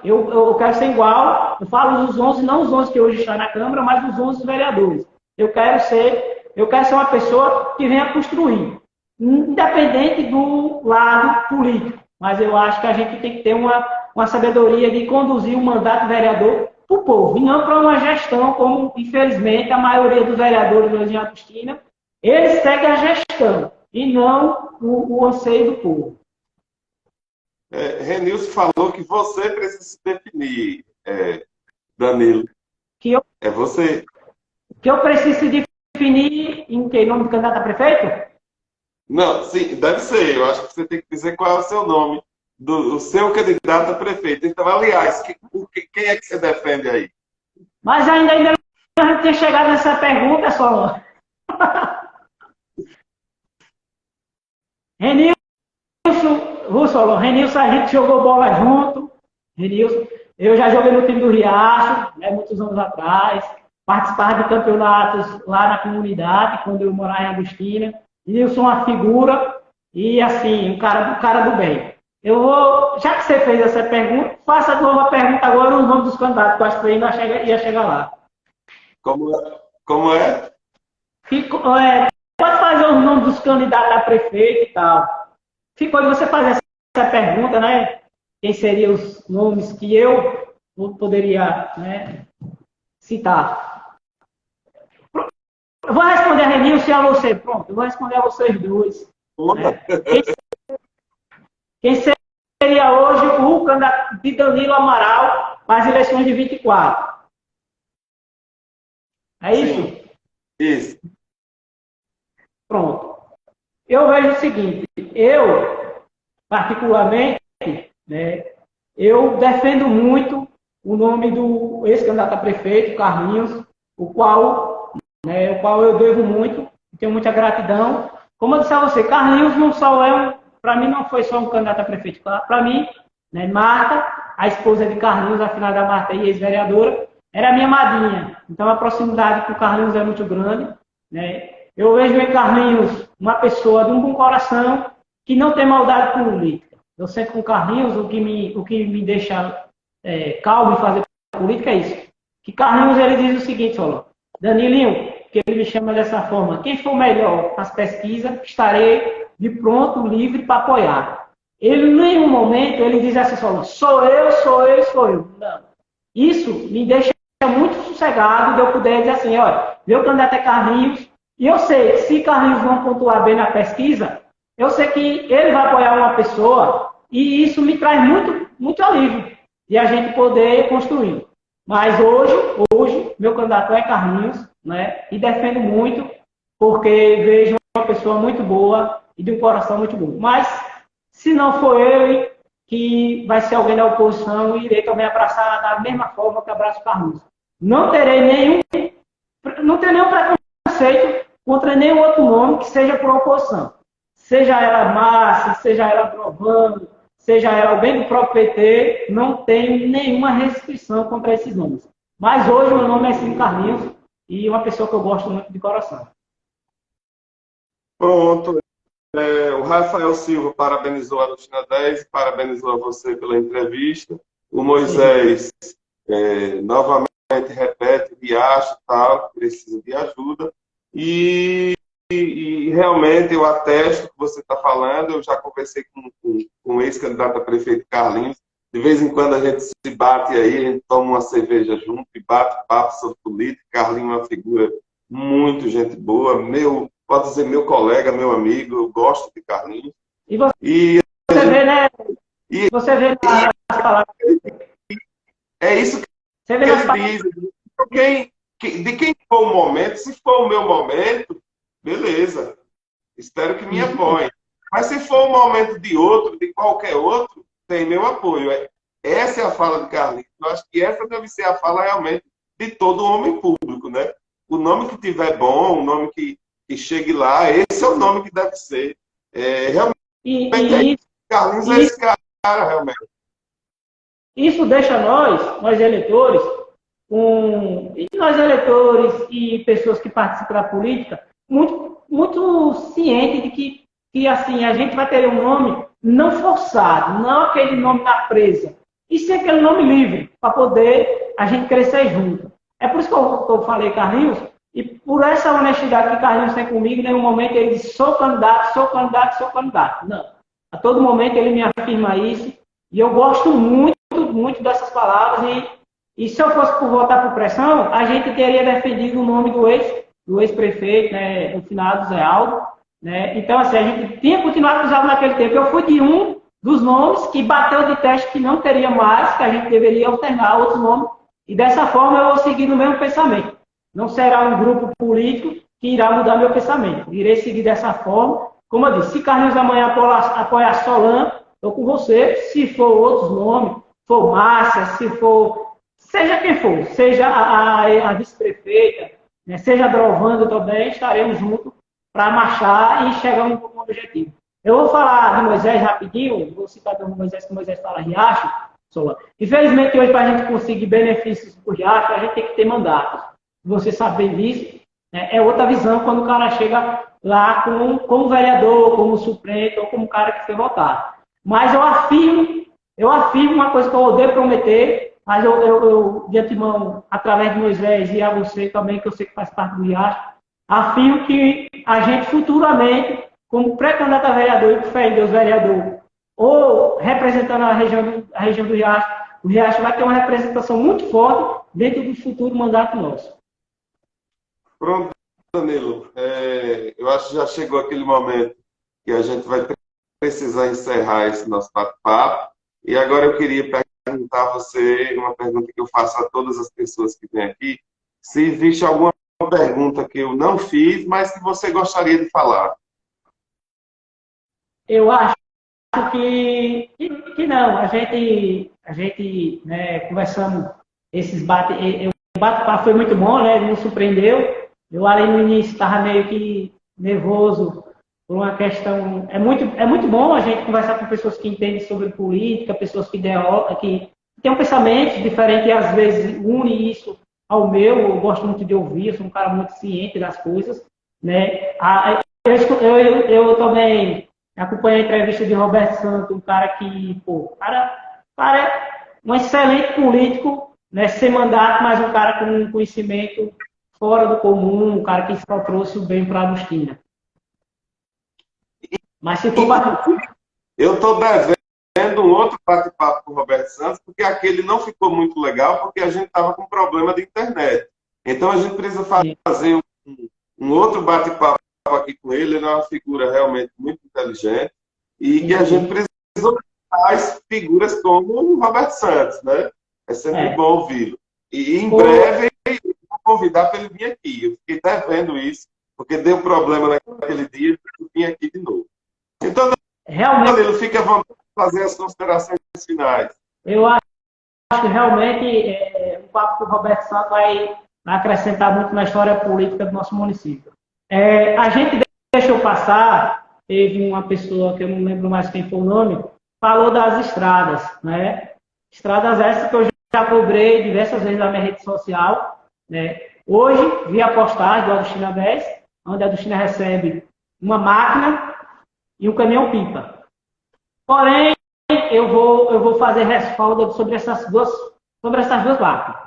Eu quero ser igual, eu falo dos 11, não os 11 que hoje estão na Câmara, mas os 11 vereadores. Eu quero ser uma pessoa que venha construir, independente do lado político. Mas eu acho que a gente tem que ter uma sabedoria de conduzir o mandato de vereador para o povo, e não para uma gestão, como, infelizmente, a maioria dos vereadores hoje em Agostina, eles seguem a gestão, e não o anseio do povo. Renilson falou que você precisa se definir, Danilo. É você. Que eu preciso se definir em que nome de candidato a prefeito? Não, sim, deve ser. Eu acho que você tem que dizer qual é o seu nome do seu candidato a prefeito. Então, aliás, quem é que você defende aí? Mas ainda não tinha chegado nessa pergunta, só. Renilson, Russolo, Renilson, a gente jogou bola junto. Renilson, eu já joguei no time do Riacho, né, muitos anos atrás. Participava de campeonatos lá na comunidade, quando eu morava em Agostina. Renilson é uma figura e, assim, um cara do bem. Eu vou, já que você fez essa pergunta, faça de novo a pergunta agora, os nomes dos candidatos, que eu acho que ainda ia chegar lá. Como é? Pode fazer os nomes dos candidatos a prefeito e tal. Quando você faz essa pergunta, né? Quem seriam os nomes que eu poderia, né, citar? Eu vou responder a Renilson e a você. Pronto, eu vou responder a vocês dois. Né? Quem seria hoje o candidato de Danilo Amaral para as eleições de 24? É isso? Sim. Isso. Pronto. Eu vejo o seguinte, eu, particularmente, né, eu defendo muito o nome do ex-candidato a prefeito, Carlinhos, o qual eu devo muito, tenho muita gratidão. Como eu disse a você, Carlinhos não só para mim não foi só um candidato a prefeito, para mim, né, Marta, a esposa de Carlinhos, a filha da Marta e ex-vereadora, era minha madrinha. Então a proximidade com o Carlinhos é muito grande, né? Eu vejo em Carlinhos uma pessoa de um bom coração que não tem maldade política. Eu sempre com Carlinhos, o que me deixa calmo em fazer política é isso. Que Carlinhos ele diz o seguinte, olha, Danilinho, que ele me chama dessa forma, quem for melhor nas pesquisas, estarei de pronto, livre para apoiar. Ele, em nenhum momento, ele diz assim, olha, sou eu. Não. Isso me deixa muito sossegado de eu poder dizer assim, olha, meu candidato é Carlinhos, e eu sei que se Carlinhos não pontuar bem na pesquisa, eu sei que ele vai apoiar uma pessoa e isso me traz muito, muito alívio de a gente poder construir. Mas hoje meu candidato é Carlinhos, né? E defendo muito porque vejo uma pessoa muito boa e de um coração muito bom. Mas se não for ele, que vai ser alguém da oposição, irei também abraçar da mesma forma que abraço Carlinhos. Não terei nenhum preconceito contra nenhum outro nome que seja por oposição. Seja ela Márcia, seja ela Provando, seja ela alguém do próprio PT, não tenho nenhuma restrição contra esses nomes. Mas hoje o meu nome é Ciro Carlinhos e uma pessoa que eu gosto muito de coração. Pronto. O Rafael Silva parabenizou a Agostina 10, parabenizou a você pela entrevista. O Moisés novamente repete, viaja e tal, precisa de ajuda. E realmente eu atesto que você está falando, eu já conversei com o ex-candidato a prefeito Carlinhos, de vez em quando a gente se bate aí, a gente toma uma cerveja junto e bate papo sobre política. Carlinhos é uma figura muito gente boa, pode dizer meu colega, meu amigo, eu gosto de Carlinhos. E você vê, né? Você vê nas palavras. É isso que ele diz. De quem for o momento, se for o meu momento, beleza. Espero que me apoie. Mas se for o momento de outro, de qualquer outro, tem meu apoio. Essa é a fala de Carlinhos. Eu acho que essa deve ser a fala realmente de todo homem público, né? O nome que tiver bom, o nome que chegue lá, esse é o nome que deve ser. Realmente, Carlinhos é esse cara, realmente. Isso deixa nós eleitores, e pessoas que participam da política, muito, muito cientes de que assim, a gente vai ter um nome não forçado, não aquele nome na presa, e sim aquele nome livre, para poder a gente crescer junto. É por isso que eu falei Carlinhos, e por essa honestidade que Carlinhos tem comigo, em nenhum momento ele diz, sou candidato. Não. A todo momento ele me afirma isso, e eu gosto muito, muito dessas palavras, e se eu fosse por votar por pressão, a gente teria defendido o nome do ex-prefeito, né, do finado Zé Aldo, né? Então, assim, a gente tinha continuado usando naquele tempo. Eu fui de um dos nomes que bateu de teste que não teria mais, que a gente deveria alternar outro nome, e dessa forma eu vou seguir no mesmo pensamento. Não será um grupo político que irá mudar meu pensamento. Irei seguir dessa forma. Como eu disse, se Carlinhos amanhã apoiar Solan, estou com você. Se for outros nomes, for Márcia, se for... Seja quem for, seja a vice-prefeita, né, seja Drovando também, estaremos juntos para marchar e chegar a um objetivo. Eu vou falar de Moisés rapidinho, vou citar do Moisés, que Moisés fala Riacho, Sola. Infelizmente, hoje, para a gente conseguir benefícios do Riacho, a gente tem que ter mandatos. Você saber disso, né? É outra visão quando o cara chega lá como vereador, como suplente, ou como cara que foi votado. Mas eu afirmo uma coisa que eu odeio prometer, mas eu de antemão, através de Moisés e a você também, que eu sei que faz parte do Riacho, afirmo que a gente futuramente, como pré-candidato a vereador e com fé em Deus vereador, ou representando a região do Riacho, o Riacho vai ter uma representação muito forte dentro do futuro mandato nosso. Pronto, Danilo. Eu acho que já chegou aquele momento que a gente vai precisar encerrar esse nosso bate-papo. E agora eu queria perguntar a você uma pergunta que eu faço a todas as pessoas que vêm aqui. Se existe alguma pergunta que eu não fiz, mas que você gostaria de falar. Eu acho que não. A gente né, conversando, o bate-papo foi muito bom, né? Ele nos surpreendeu. Eu ali no início estava meio que nervoso por uma questão. É muito bom a gente conversar com pessoas que entendem sobre política, pessoas que têm um pensamento diferente e às vezes une isso ao meu. Eu gosto muito de ouvir, eu sou um cara muito ciente das coisas, né? Eu também acompanhei a entrevista de Roberto Santos, um cara que, cara é um excelente político, né, sem mandato, mas um cara com um conhecimento fora do comum, um cara que só trouxe o bem para a Agostina. Mas se for eu estou devendo um outro bate-papo com o Roberto Santos, porque aquele não ficou muito legal, porque a gente estava com problema de internet. Então a gente precisa fazer um outro bate-papo aqui com ele. Ele é uma figura realmente muito inteligente e que a gente precisa mais figuras como o Roberto Santos, né? É sempre bom ouvi-lo. E em breve eu vou convidar para ele vir aqui. Eu fiquei até vendo isso, porque deu problema naquele dia e eu vim aqui de novo. Então, Danilo, fique à vontade de fazer as considerações finais. Eu acho que realmente o papo com o Roberto Santos vai acrescentar muito na história política do nosso município. A gente deixou passar, teve uma pessoa que eu não lembro mais quem foi o nome, falou das estradas, né? Estradas essas que eu já cobrei diversas vezes na minha rede social, né? Hoje, vi a postagem do Agostina 10, onde a Agostina recebe uma máquina e um caminhão-pipa. Porém, eu vou fazer respaldo sobre essas duas máquinas.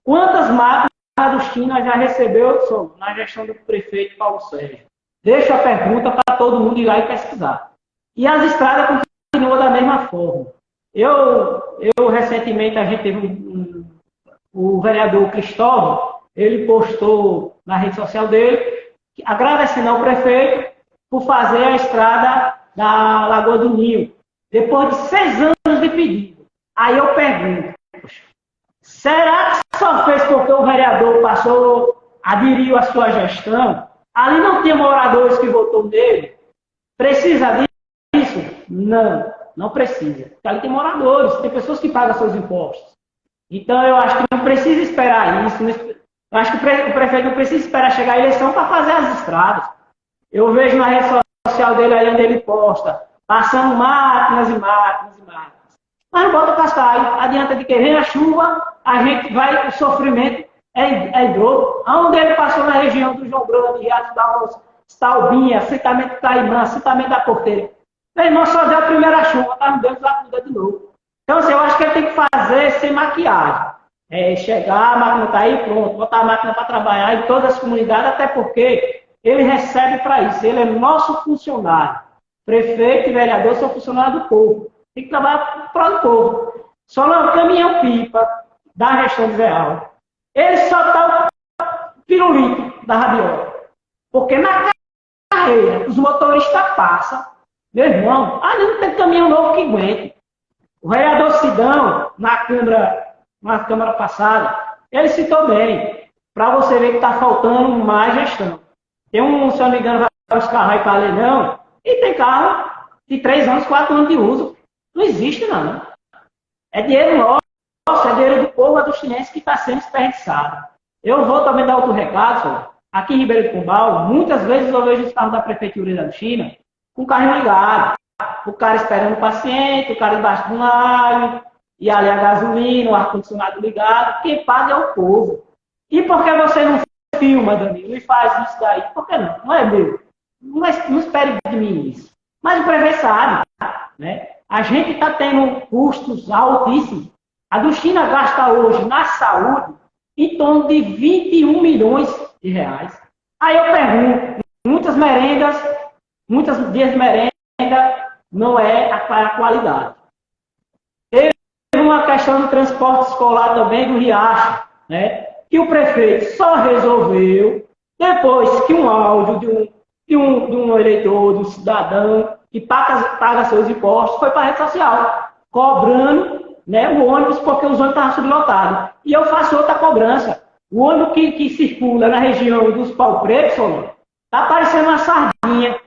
Quantas máquinas a Agostina já recebeu na gestão do prefeito Paulo Sérgio? Deixo a pergunta para todo mundo ir lá e pesquisar. E as estradas continuam da mesma forma. Eu recentemente, a gente teve o vereador Cristóvão, ele postou na rede social dele, agradecendo ao prefeito por fazer a estrada da Lagoa do Nilo, depois de 6 anos de pedido. Aí eu pergunto, será que só fez porque o vereador aderiu à sua gestão? Ali não tinha moradores que votou nele? Precisa disso? Não precisa. Porque ali tem moradores, tem pessoas que pagam seus impostos. Então eu acho que não precisa esperar isso. Eu acho que o prefeito não precisa esperar chegar a eleição para fazer as estradas. Eu vejo na rede social dele aí onde ele posta, passando máquinas e máquinas e máquinas. Mas não bota cascaio. Adianta de que vem a chuva, a gente vai, o sofrimento é dobro. Onde ele passou na região do João Grande, Riacho da Onça, Stalbinha, assentamento do Caimã, assentamento da Porteira. Meu irmão, só deu a primeira chuva, tá no Deus da vida de novo. Então, assim, eu acho que ele tem que fazer sem maquiagem. Chegar, a máquina tá aí, pronto, botar a máquina para trabalhar em todas as comunidades, até porque ele recebe para isso. Ele é nosso funcionário. Prefeito e vereador são funcionários do povo. Tem que trabalhar para o povo. Só no caminhão-pipa da gestão de Real. Ele só tá o pirulito da rabiola. Porque na carreira, os motoristas passam. Meu irmão, ali não tem caminhão novo que aguente. O vereador Sidão, na Câmara passada, ele citou bem, para você ver que está faltando mais gestão. Tem se eu não me engano, vai os carros aí para leilão, e tem carro de 3 anos, 4 anos de uso. Não existe, não. É dinheiro nosso, é dinheiro do povo agostinense que está sendo desperdiçado. Eu vou também dar outro recado, aqui em Ribeiro do Pombal, muitas vezes eu vejo os carros da Prefeitura da Agostina com o carro ligado. O cara esperando o paciente, o cara embaixo de um raio, e ali a gasolina, o ar-condicionado ligado. Quem paga é o povo. E por que você não filma, Danilo, e faz isso daí? Por que não? Não é meu. Não espere de mim isso. Mas o prefeito sabe, né? A gente está tendo custos altíssimos. A Agostina gasta hoje na saúde em torno de 21 milhões de reais. Aí eu pergunto, muitas dias de merenda não é a qualidade. Teve uma questão do transporte escolar também do Riacho, né? Que o prefeito só resolveu depois que um áudio de um eleitor, de um cidadão que paga seus impostos, foi para a rede social, cobrando, né, o ônibus porque os ônibus estavam sublotados. E eu faço outra cobrança. O ônibus que circula na região dos Pau Pretos, está parecendo uma sardinha,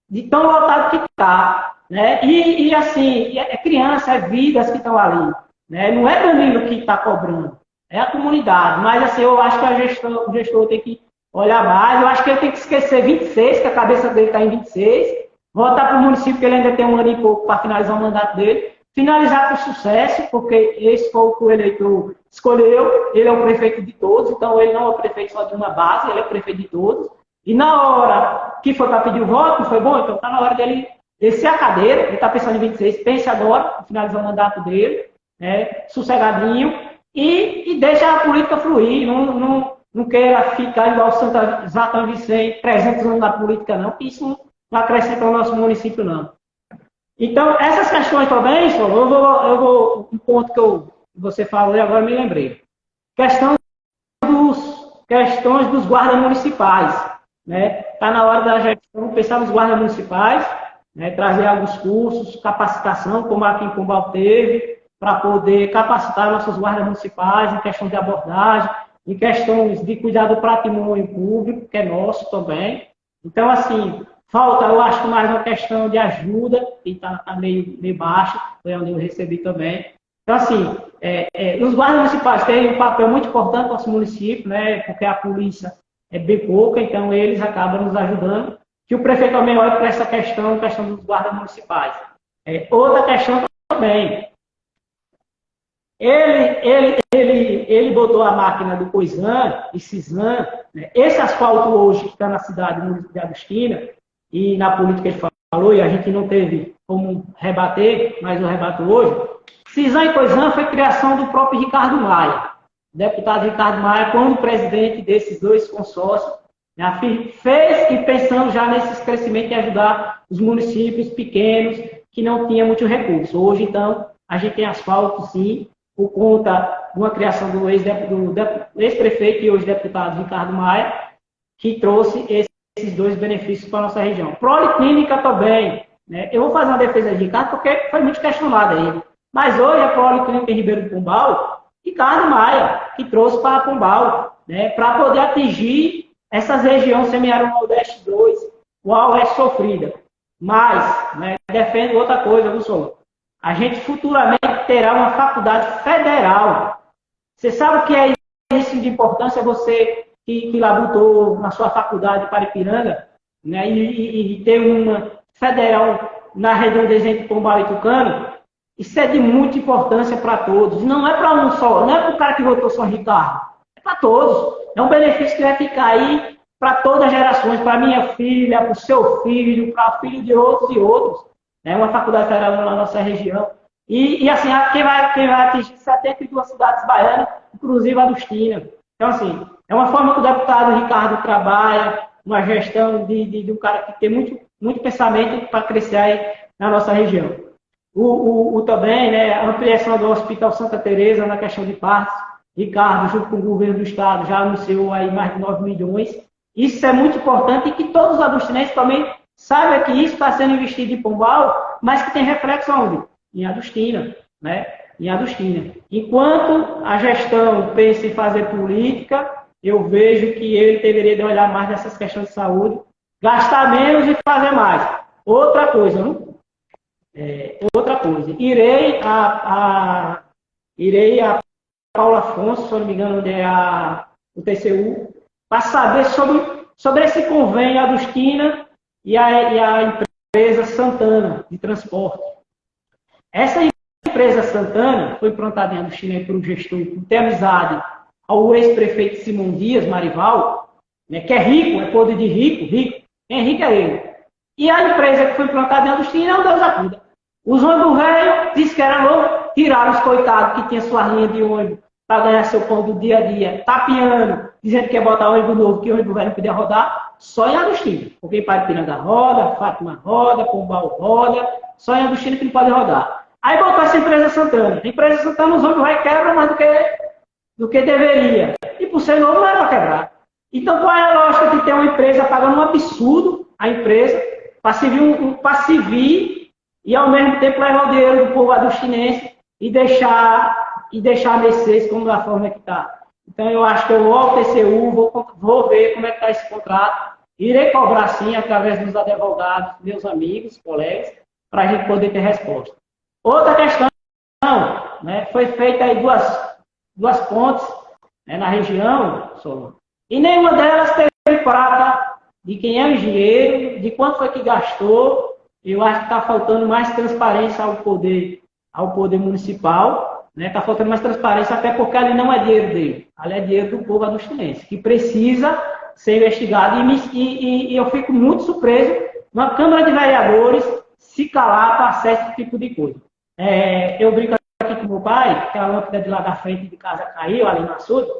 de tão lotado que está. Né? E assim, é criança, é vidas que estão ali. Né? Não é Danilo que está cobrando, é a comunidade. Mas assim, eu acho que o gestor tem que olhar mais. Eu acho que ele tem que esquecer 26, que a cabeça dele está em 26, voltar para o município, que ele ainda tem um ano e pouco para finalizar o mandato dele, finalizar com sucesso, porque esse foi o que o eleitor escolheu. Ele é o prefeito de todos, então ele não é o prefeito só de uma base, ele é o prefeito de todos. E na hora que foi para pedir o voto, não foi bom? Então está na hora dele descer a cadeira, ele está pensando em 26, pense agora, finalizar o mandato dele, né, sossegadinho, e deixa a política fluir, não queira ficar igual São Vicente, 300 anos na política não, que isso não acrescenta ao nosso município não. Então, essas questões também, um ponto que você falou e agora me lembrei. Questões dos guardas municipais. Está na hora da gestão pensar nos guardas municipais, né, trazer alguns cursos, capacitação, como aqui em Pombal teve, para poder capacitar nossos guardas municipais em questão de abordagem, em questões de cuidar do patrimônio público, que é nosso também. Então, assim, falta, eu acho, mais uma questão de ajuda, que está meio baixa, foi onde eu recebi também. Então, assim, os guardas municipais têm um papel muito importante no nosso município, né, porque a polícia é bem pouca, então eles acabam nos ajudando. Que o prefeito também olha para essa questão dos guardas municipais. Outra questão também. Ele botou a máquina do Coisan e Cisan, né? Esse asfalto hoje que está na cidade do município de Agostina, e na política ele falou, e a gente não teve como rebater, mas eu rebato hoje. Cisan e Coisan foi criação do próprio Ricardo Maia. O deputado Ricardo Maia, quando presidente desses dois consórcios, né, fez e pensando já nesses crescimentos de ajudar os municípios pequenos que não tinham muito recurso. Hoje, então, a gente tem asfalto, sim, por conta de uma criação do ex-prefeito e hoje deputado Ricardo Maia, que trouxe esses dois benefícios para a nossa região. Policlínica também. Né? Eu vou fazer uma defesa de Ricardo porque foi muito questionado aí. Mas hoje a Policlínica em Ribeiro do Pombal, Ricardo Maia, que trouxe para Pombal, né, para poder atingir essas regiões semiárido Nordeste 2, qual é sofrida. Mas, né, defendo outra coisa, Wilson. A gente futuramente terá uma faculdade federal. Você sabe o que é isso de importância, você que labutou na sua faculdade para Ipiranga, né, e ter uma federal na redondeza entre Pombal e Tucano? Isso é de muita importância para todos. Não é para um só, não é para o cara que votou só Ricardo. É para todos. É um benefício que vai ficar aí para todas as gerações, para minha filha, para o seu filho, para o filho de outros e outros. É uma faculdade federal na nossa região. E assim, quem vai atingir 72 cidades baianas, inclusive a Agostina. Então, assim, é uma forma que o deputado Ricardo trabalha, uma gestão de um cara que tem muito pensamento para crescer aí na nossa região. Também, né, a ampliação do Hospital Santa Teresa na questão de partos. Ricardo, junto com o governo do estado, já anunciou aí mais de 9 milhões. Isso é muito importante e que todos os agostinenses também saibam que isso está sendo investido em Pombal, mas que tem reflexo onde? Em Agostina, né? Em Agostina. Enquanto a gestão pensa em fazer política, eu vejo que ele deveria olhar mais nessas questões de saúde, gastar menos e fazer mais. Outra coisa, não? Irei a Paulo Afonso, se eu não me engano, onde é o TCU, para saber sobre esse convênio Agostina e a empresa Santana, de transporte. Essa empresa Santana foi implantada em Agostina por um gestor que tem amizade ao ex-prefeito Simão Dias, Marival, né, que é rico, é poder de rico, rico. Quem é rico é ele. E a empresa que foi implantada em Agostina não Deus acuda. Os ônibus velhos disse que era novo, tiraram os coitados que tinham sua linha de ônibus para ganhar seu pão do dia a dia, tapeando, dizendo que ia botar ônibus novo, que o ônibus velho não podia rodar, só em Agostina. Porque Paripiranga roda, Fátima roda, Pombal roda, só em Agostina que não pode rodar. Aí botou essa empresa Santana. A empresa Santana, os ônibus velhos quebram mais do que deveria. E por ser novo, não era para quebrar. Então, qual é a lógica de ter uma empresa pagando um absurdo, a empresa, para servir e ao mesmo tempo levar o dinheiro do povo agostinense e deixar a Mercedes como da forma que está. Então, eu acho que eu vou ao TCU, vou ver como é que está esse contrato, irei cobrar sim através dos advogados, meus amigos, colegas, para a gente poder ter resposta. Outra questão, né, foi feita aí duas pontes, né, na região, e nenhuma delas teve prata de quem é o engenheiro, de quanto foi que gastou. Eu acho que está faltando mais transparência ao poder municipal, né? Está faltando mais transparência, até porque ali não é dinheiro dele, ali é dinheiro do povo agostinense, que precisa ser investigado. E eu fico muito surpreso na Câmara de Vereadores se calar para certo tipo de coisa. Eu brinco aqui com meu pai, que a lâmpada de lá da frente de casa caiu, ali no açude.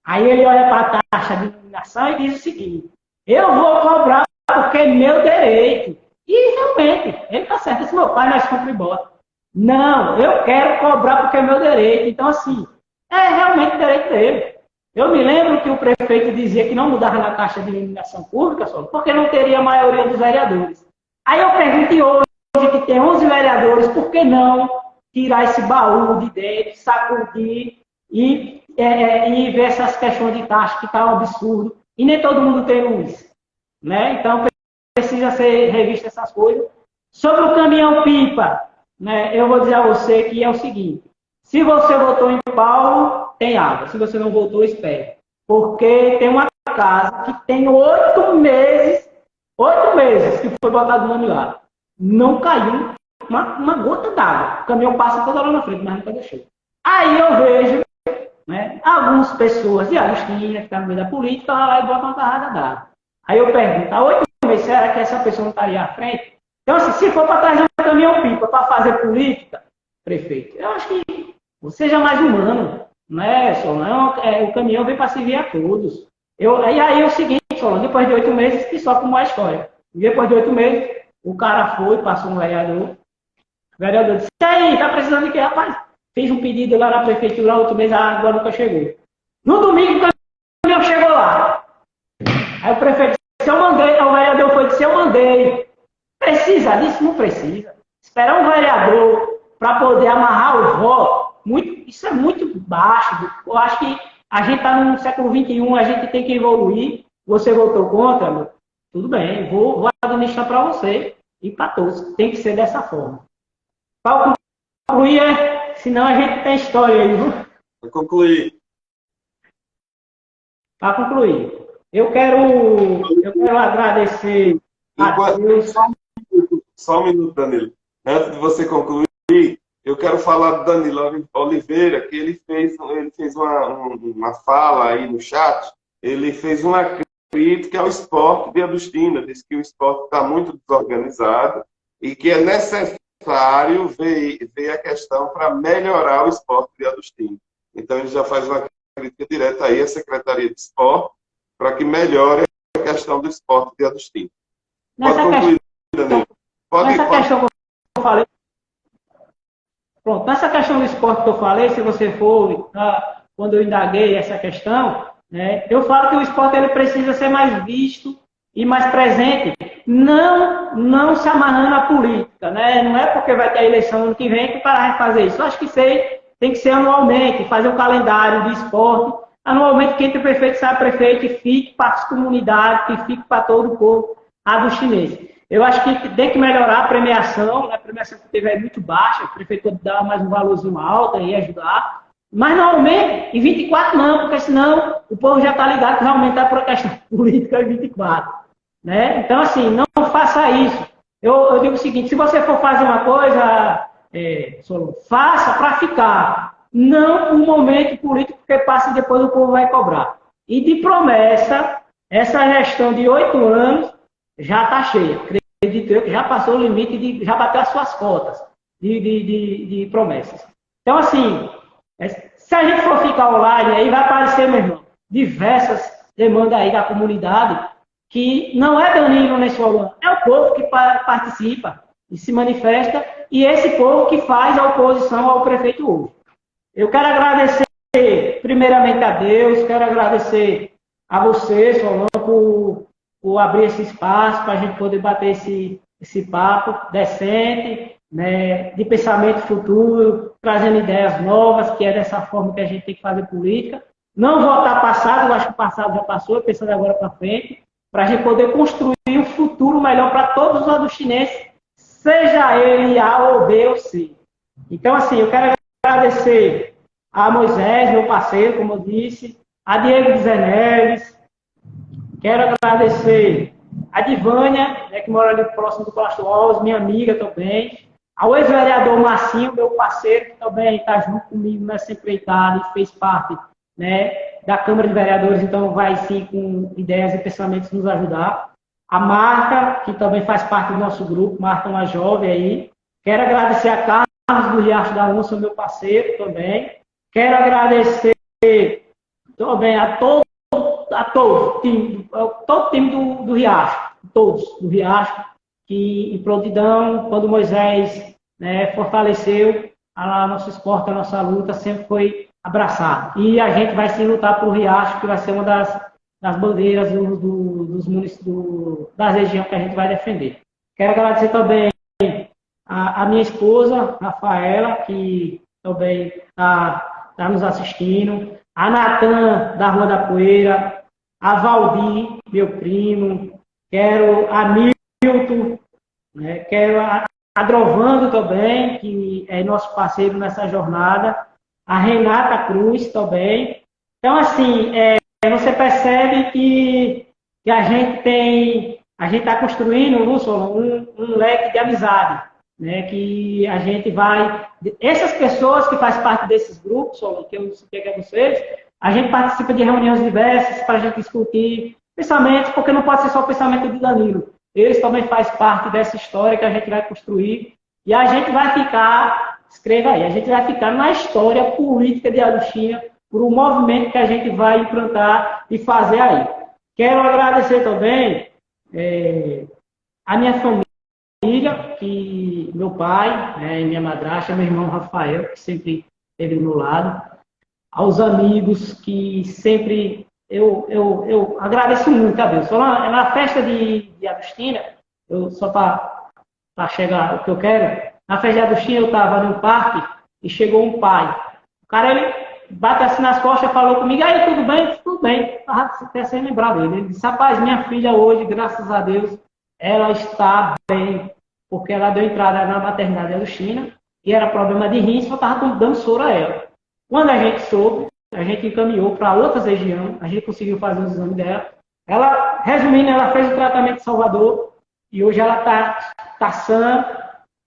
Aí ele olha para a taxa de iluminação e diz o seguinte: eu vou cobrar porque é meu direito. E realmente, ele está certo. Esse meu pai nós compra e bota. Não, eu quero cobrar porque é meu direito. Então, assim, é realmente direito dele. Eu me lembro que o prefeito dizia que não mudava na taxa de iluminação pública, só porque não teria a maioria dos vereadores. Aí eu pergunto hoje que tem 11 vereadores, por que não tirar esse baú de dentro, sacudir e ver essas questões de taxa que está um absurdo. E nem todo mundo tem luz. Né? Então, precisa ser revista essas coisas. Sobre o caminhão-pipa, né, eu vou dizer a você que é o seguinte: se você votou em Paulo, tem água. Se você não votou, espere. Porque tem uma casa que tem 8 meses que foi botado o nome lá. Não caiu uma gota d'água. O caminhão passa toda lá na frente, mas nunca deixou. Aí eu vejo, né, algumas pessoas de Agostina, que estão no meio da política, lá e botam uma carrada d'água. Aí eu pergunto, há 8 meses, será que essa pessoa não estaria à frente? Então, assim, se for para trazer um caminhão-pipa para fazer política, prefeito, eu acho que seja mais humano, né, Solano? O caminhão vem para servir a todos. E aí é o seguinte, Solano, depois de 8 meses, que só como a história. E depois de 8 meses, o cara foi, passou um vereador. O vereador disse: e aí, tá precisando de quê? Rapaz, fez um pedido lá na prefeitura, 8 meses, a água nunca chegou. No domingo, o caminhão chegou lá. Aí o prefeito disse: eu mandei. O vereador foi dizer: eu mandei. Precisa disso? Não precisa. Esperar um vereador para poder amarrar o voto, isso é muito baixo. Eu acho que a gente está no século XXI, a gente tem que evoluir. Você votou contra, meu? Tudo bem, vou administrar para você e para todos. Tem que ser dessa forma. Para concluir, senão a gente tem história aí, viu? Para concluir. Para concluir, eu quero agradecer a Deus. Só um minuto, Danilo. Antes de você concluir, eu quero falar do Danilo Oliveira, que ele fez uma fala aí no chat. Ele fez uma crítica ao esporte de Agostina. Diz que o esporte está muito desorganizado e que é necessário ver a questão para melhorar o esporte de Agostina. Então, ele já faz uma crítica direta aí à Secretaria de Esporte para que melhore a questão do esporte de Agostina. Pode concluir, Danilo. Nessa questão que eu falei, pronto, nessa questão do esporte que eu falei, se você for, quando eu indaguei essa questão, né, eu falo que o esporte ele precisa ser mais visto e mais presente, não se amarrando à política, né? Não é porque vai ter a eleição ano que vem que o cara vai fazer isso. Eu acho que tem que ser anualmente, fazer um calendário de esporte, anualmente quem tem prefeito saia prefeito e fique para as comunidades, e fique para todo o povo agostinense. Eu acho que tem que melhorar a premiação, né? A premiação que teve é muito baixa, o prefeito dá mais um valorzinho alto e ajudar. Mas normalmente, em 24 não, porque senão o povo já está ligado que realmente é para a questão política em 24. Né? Então, assim, não faça isso. Eu digo o seguinte, se você for fazer uma coisa, Solon, faça para ficar. Não um momento político, porque passa e depois o povo vai cobrar. E de promessa, essa gestão de 8 anos já está cheia. Acredito eu que já passou o limite, já bateu as suas cotas de promessas. Então, assim, se a gente for ficar online, aí vai aparecer, meu irmão, diversas demandas aí da comunidade, que não é Danilo nem Solano, é o povo que participa e se manifesta, e esse povo que faz a oposição ao prefeito hoje. Eu quero agradecer primeiramente a Deus, quero agradecer a você, Solano, por abrir esse espaço para a gente poder bater esse papo decente, né, de pensamento futuro, trazendo ideias novas, que é dessa forma que a gente tem que fazer política. Não voltar passado, eu acho que o passado já passou, pensando agora para frente, para a gente poder construir um futuro melhor para todos os adustinenses, seja ele A ou B ou C. Então, assim, eu quero agradecer a Moisés, meu parceiro, como eu disse, a Diego de Zeneves, quero agradecer a Divânia, né, que mora ali próximo do Palácio Alves, minha amiga também, ao ex-vereador Marcinho, meu parceiro, que também está junto comigo nessa empreitada e fez parte, né, da Câmara de Vereadores, então vai sim com ideias e pensamentos nos ajudar. A Marta, que também faz parte do nosso grupo, Marta, uma jovem aí. Quero agradecer a Carlos do Riacho da Onça, meu parceiro também. Quero agradecer também a todos, todo o time do Riacho, todos do Riacho, que em prontidão, quando Moisés, né, fortaleceu a nosso esporte, a nossa luta, sempre foi abraçado. E a gente vai sim lutar por Riacho, que vai ser uma das bandeiras dos municípios, da região que a gente vai defender. Quero agradecer também a minha esposa, Rafaela, que também está nos assistindo, a Natan, da Rua da Poeira, a Valdir, meu primo, quero a Milton, né, quero a Drovando também, que é nosso parceiro nessa jornada, a Renata Cruz também. Então, assim, você percebe que a gente está construindo, um leque de amizade, né? Que a gente vai... Essas pessoas que fazem parte desses grupos, que eu citei com vocês, a gente participa de reuniões diversas para a gente discutir pensamentos, porque não pode ser só o pensamento de Danilo. Eles também fazem parte dessa história que a gente vai construir e a gente vai ficar, escreva aí, a gente vai ficar na história política de Aruxinha por um movimento que a gente vai implantar e fazer aí. Quero agradecer também a minha família, que meu pai, minha madrasta, meu irmão Rafael, que sempre esteve do meu lado, aos amigos que sempre eu agradeço muito a Deus. Na festa de Agostina, só para chegar o que eu quero, na festa de Agostina eu estava no parque e chegou um pai. O cara, ele bateu assim nas costas, falou comigo, aí, tudo bem? Tudo bem. Estava até sem lembrar dele. Ele disse, rapaz, minha filha hoje, graças a Deus, ela está bem, porque ela deu entrada na maternidade de Agostina e era problema de rins, eu estava dando soro a ela. Quando a gente soube, a gente encaminhou para outras regiões, a gente conseguiu fazer os exames dela. Ela, resumindo, ela fez o tratamento em Salvador e hoje ela está sã,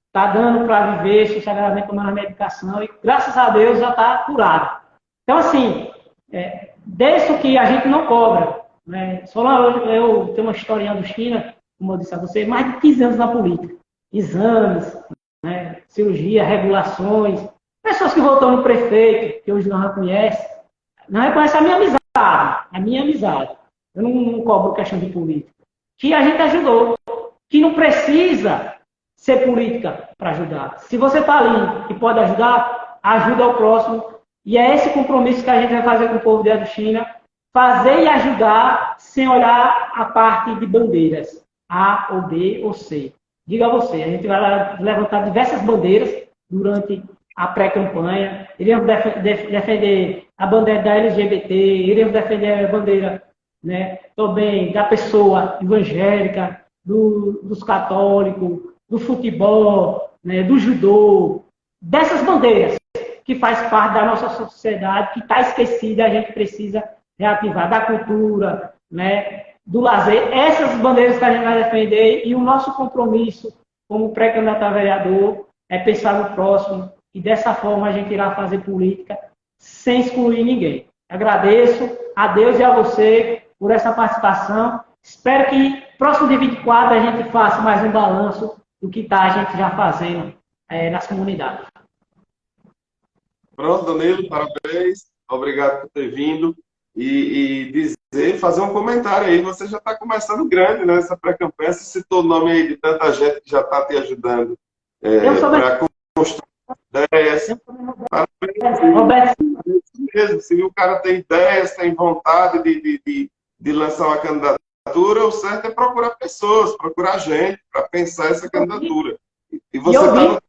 está dando para viver sossegadamente, tomando a medicação e, graças a Deus, já está curada. Então, assim, desde que a gente não cobra, né? Eu tenho uma história em Agostina, como eu disse a você, mais de 15 anos na política. Exames, né? Cirurgia, regulações, pessoas que votam no prefeito, que hoje não reconhecem a minha amizade. Eu não cobro questão de política. Que a gente ajudou. Que não precisa ser política para ajudar. Se você está ali e pode ajudar, ajuda o próximo. E é esse compromisso que a gente vai fazer com o povo de Agostina, fazer e ajudar sem olhar a parte de bandeiras, A ou B ou C. Diga a você, a gente vai levantar diversas bandeiras durante a pré-campanha, iremos defender a bandeira da LGBT, iremos defender a bandeira, né, também da pessoa evangélica, dos católicos, do futebol, né, do judô, dessas bandeiras que faz parte da nossa sociedade, que está esquecida, a gente precisa reativar, da cultura, né, do lazer. Essas bandeiras que a gente vai defender e o nosso compromisso como pré-candidato a vereador é pensar no próximo e dessa forma a gente irá fazer política sem excluir ninguém. Agradeço a Deus e a você por essa participação. Espero que próximo dia 24 a gente faça mais um balanço do que está a gente já fazendo nas comunidades. Pronto, Danilo, parabéns. Obrigado por ter vindo. E dizer, fazer um comentário aí. Você já está começando grande, né? Essa pré-campanha. Você citou o nome aí de tanta gente que já está te ajudando para construir ideias. Parabéns. Roberto. Mesmo, se o cara tem ideias, tem vontade de lançar uma candidatura, o certo é procurar pessoas, procurar gente para pensar essa candidatura. E você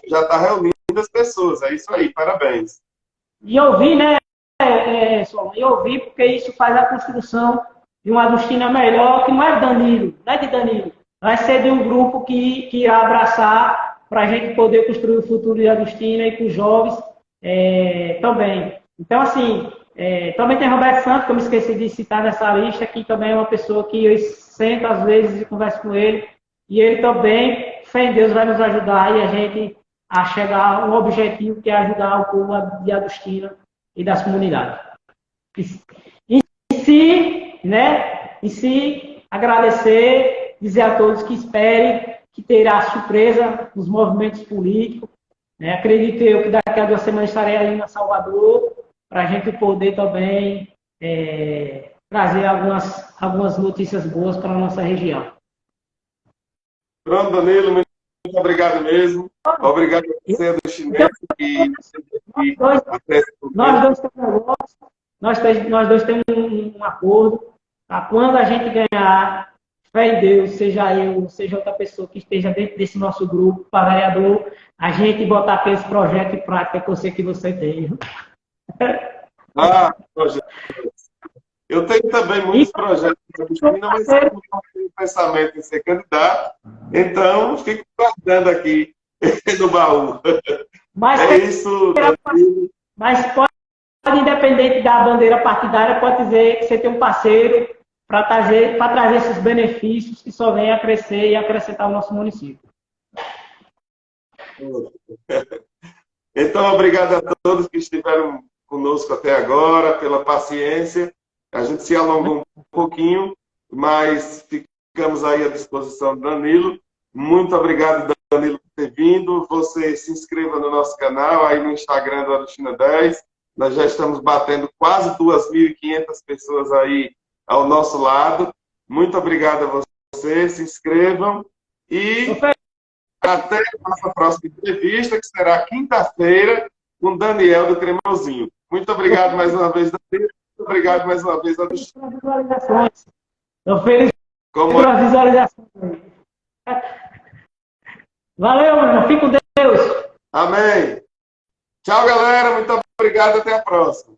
já está reunindo as pessoas. É isso aí, parabéns. E eu vi, né, Solon? Eu vi porque isso faz a construção de uma Agostina melhor, que não é de Danilo, não é de Danilo. Vai ser de um grupo que irá abraçar para a gente poder construir o futuro de Agostina e com os jovens também. Então, assim, também tem Roberto Santos, que eu me esqueci de citar nessa lista, que também é uma pessoa que eu sento às vezes e converso com ele, e ele também, fé em Deus, vai nos ajudar e a gente a chegar a um objetivo que é ajudar o povo de Agostina e das comunidades. Em si, agradecer, dizer a todos que esperem que terá surpresa nos movimentos políticos. Né? Acredito eu que daqui a 2 semanas estarei ali na Salvador para a gente poder também trazer algumas notícias boas para a nossa região. Pronto, Danilo, muito obrigado mesmo. Obrigado a você, Agostinense, nós dois temos um acordo. Tá? Quando a gente ganhar, fé em Deus, seja eu, seja outra pessoa que esteja dentro desse nosso grupo, para vereador, a gente botar aqueles projetos em prática que eu sei que você tem. Eu tenho também muitos projetos de Agostina, mas eu não tenho pensamento em ser candidato, então fico guardando aqui no baú. Isso. Mas pode, independente da bandeira partidária, pode dizer que você tem um parceiro para trazer esses benefícios que só vêm a crescer e acrescentar o nosso município. Então, obrigado a todos que estiveram conosco até agora, pela paciência. A gente se alongou um pouquinho, mas ficamos aí à disposição do Danilo. Muito obrigado, Danilo, por ter vindo. Você se inscreva no nosso canal, aí no Instagram do Agostina 10. Nós já estamos batendo quase 2.500 pessoas aí ao nosso lado. Muito obrigado a você. Se inscrevam e até a nossa próxima entrevista, que será quinta-feira, com Daniel do Cremosinho. Muito obrigado mais uma vez, Danilo. Muito obrigado mais uma vez, Agostina. Estou feliz com as visualizações. Valeu, meu irmão. Fique com Deus. Amém. Tchau, galera. Muito obrigado. Até a próxima.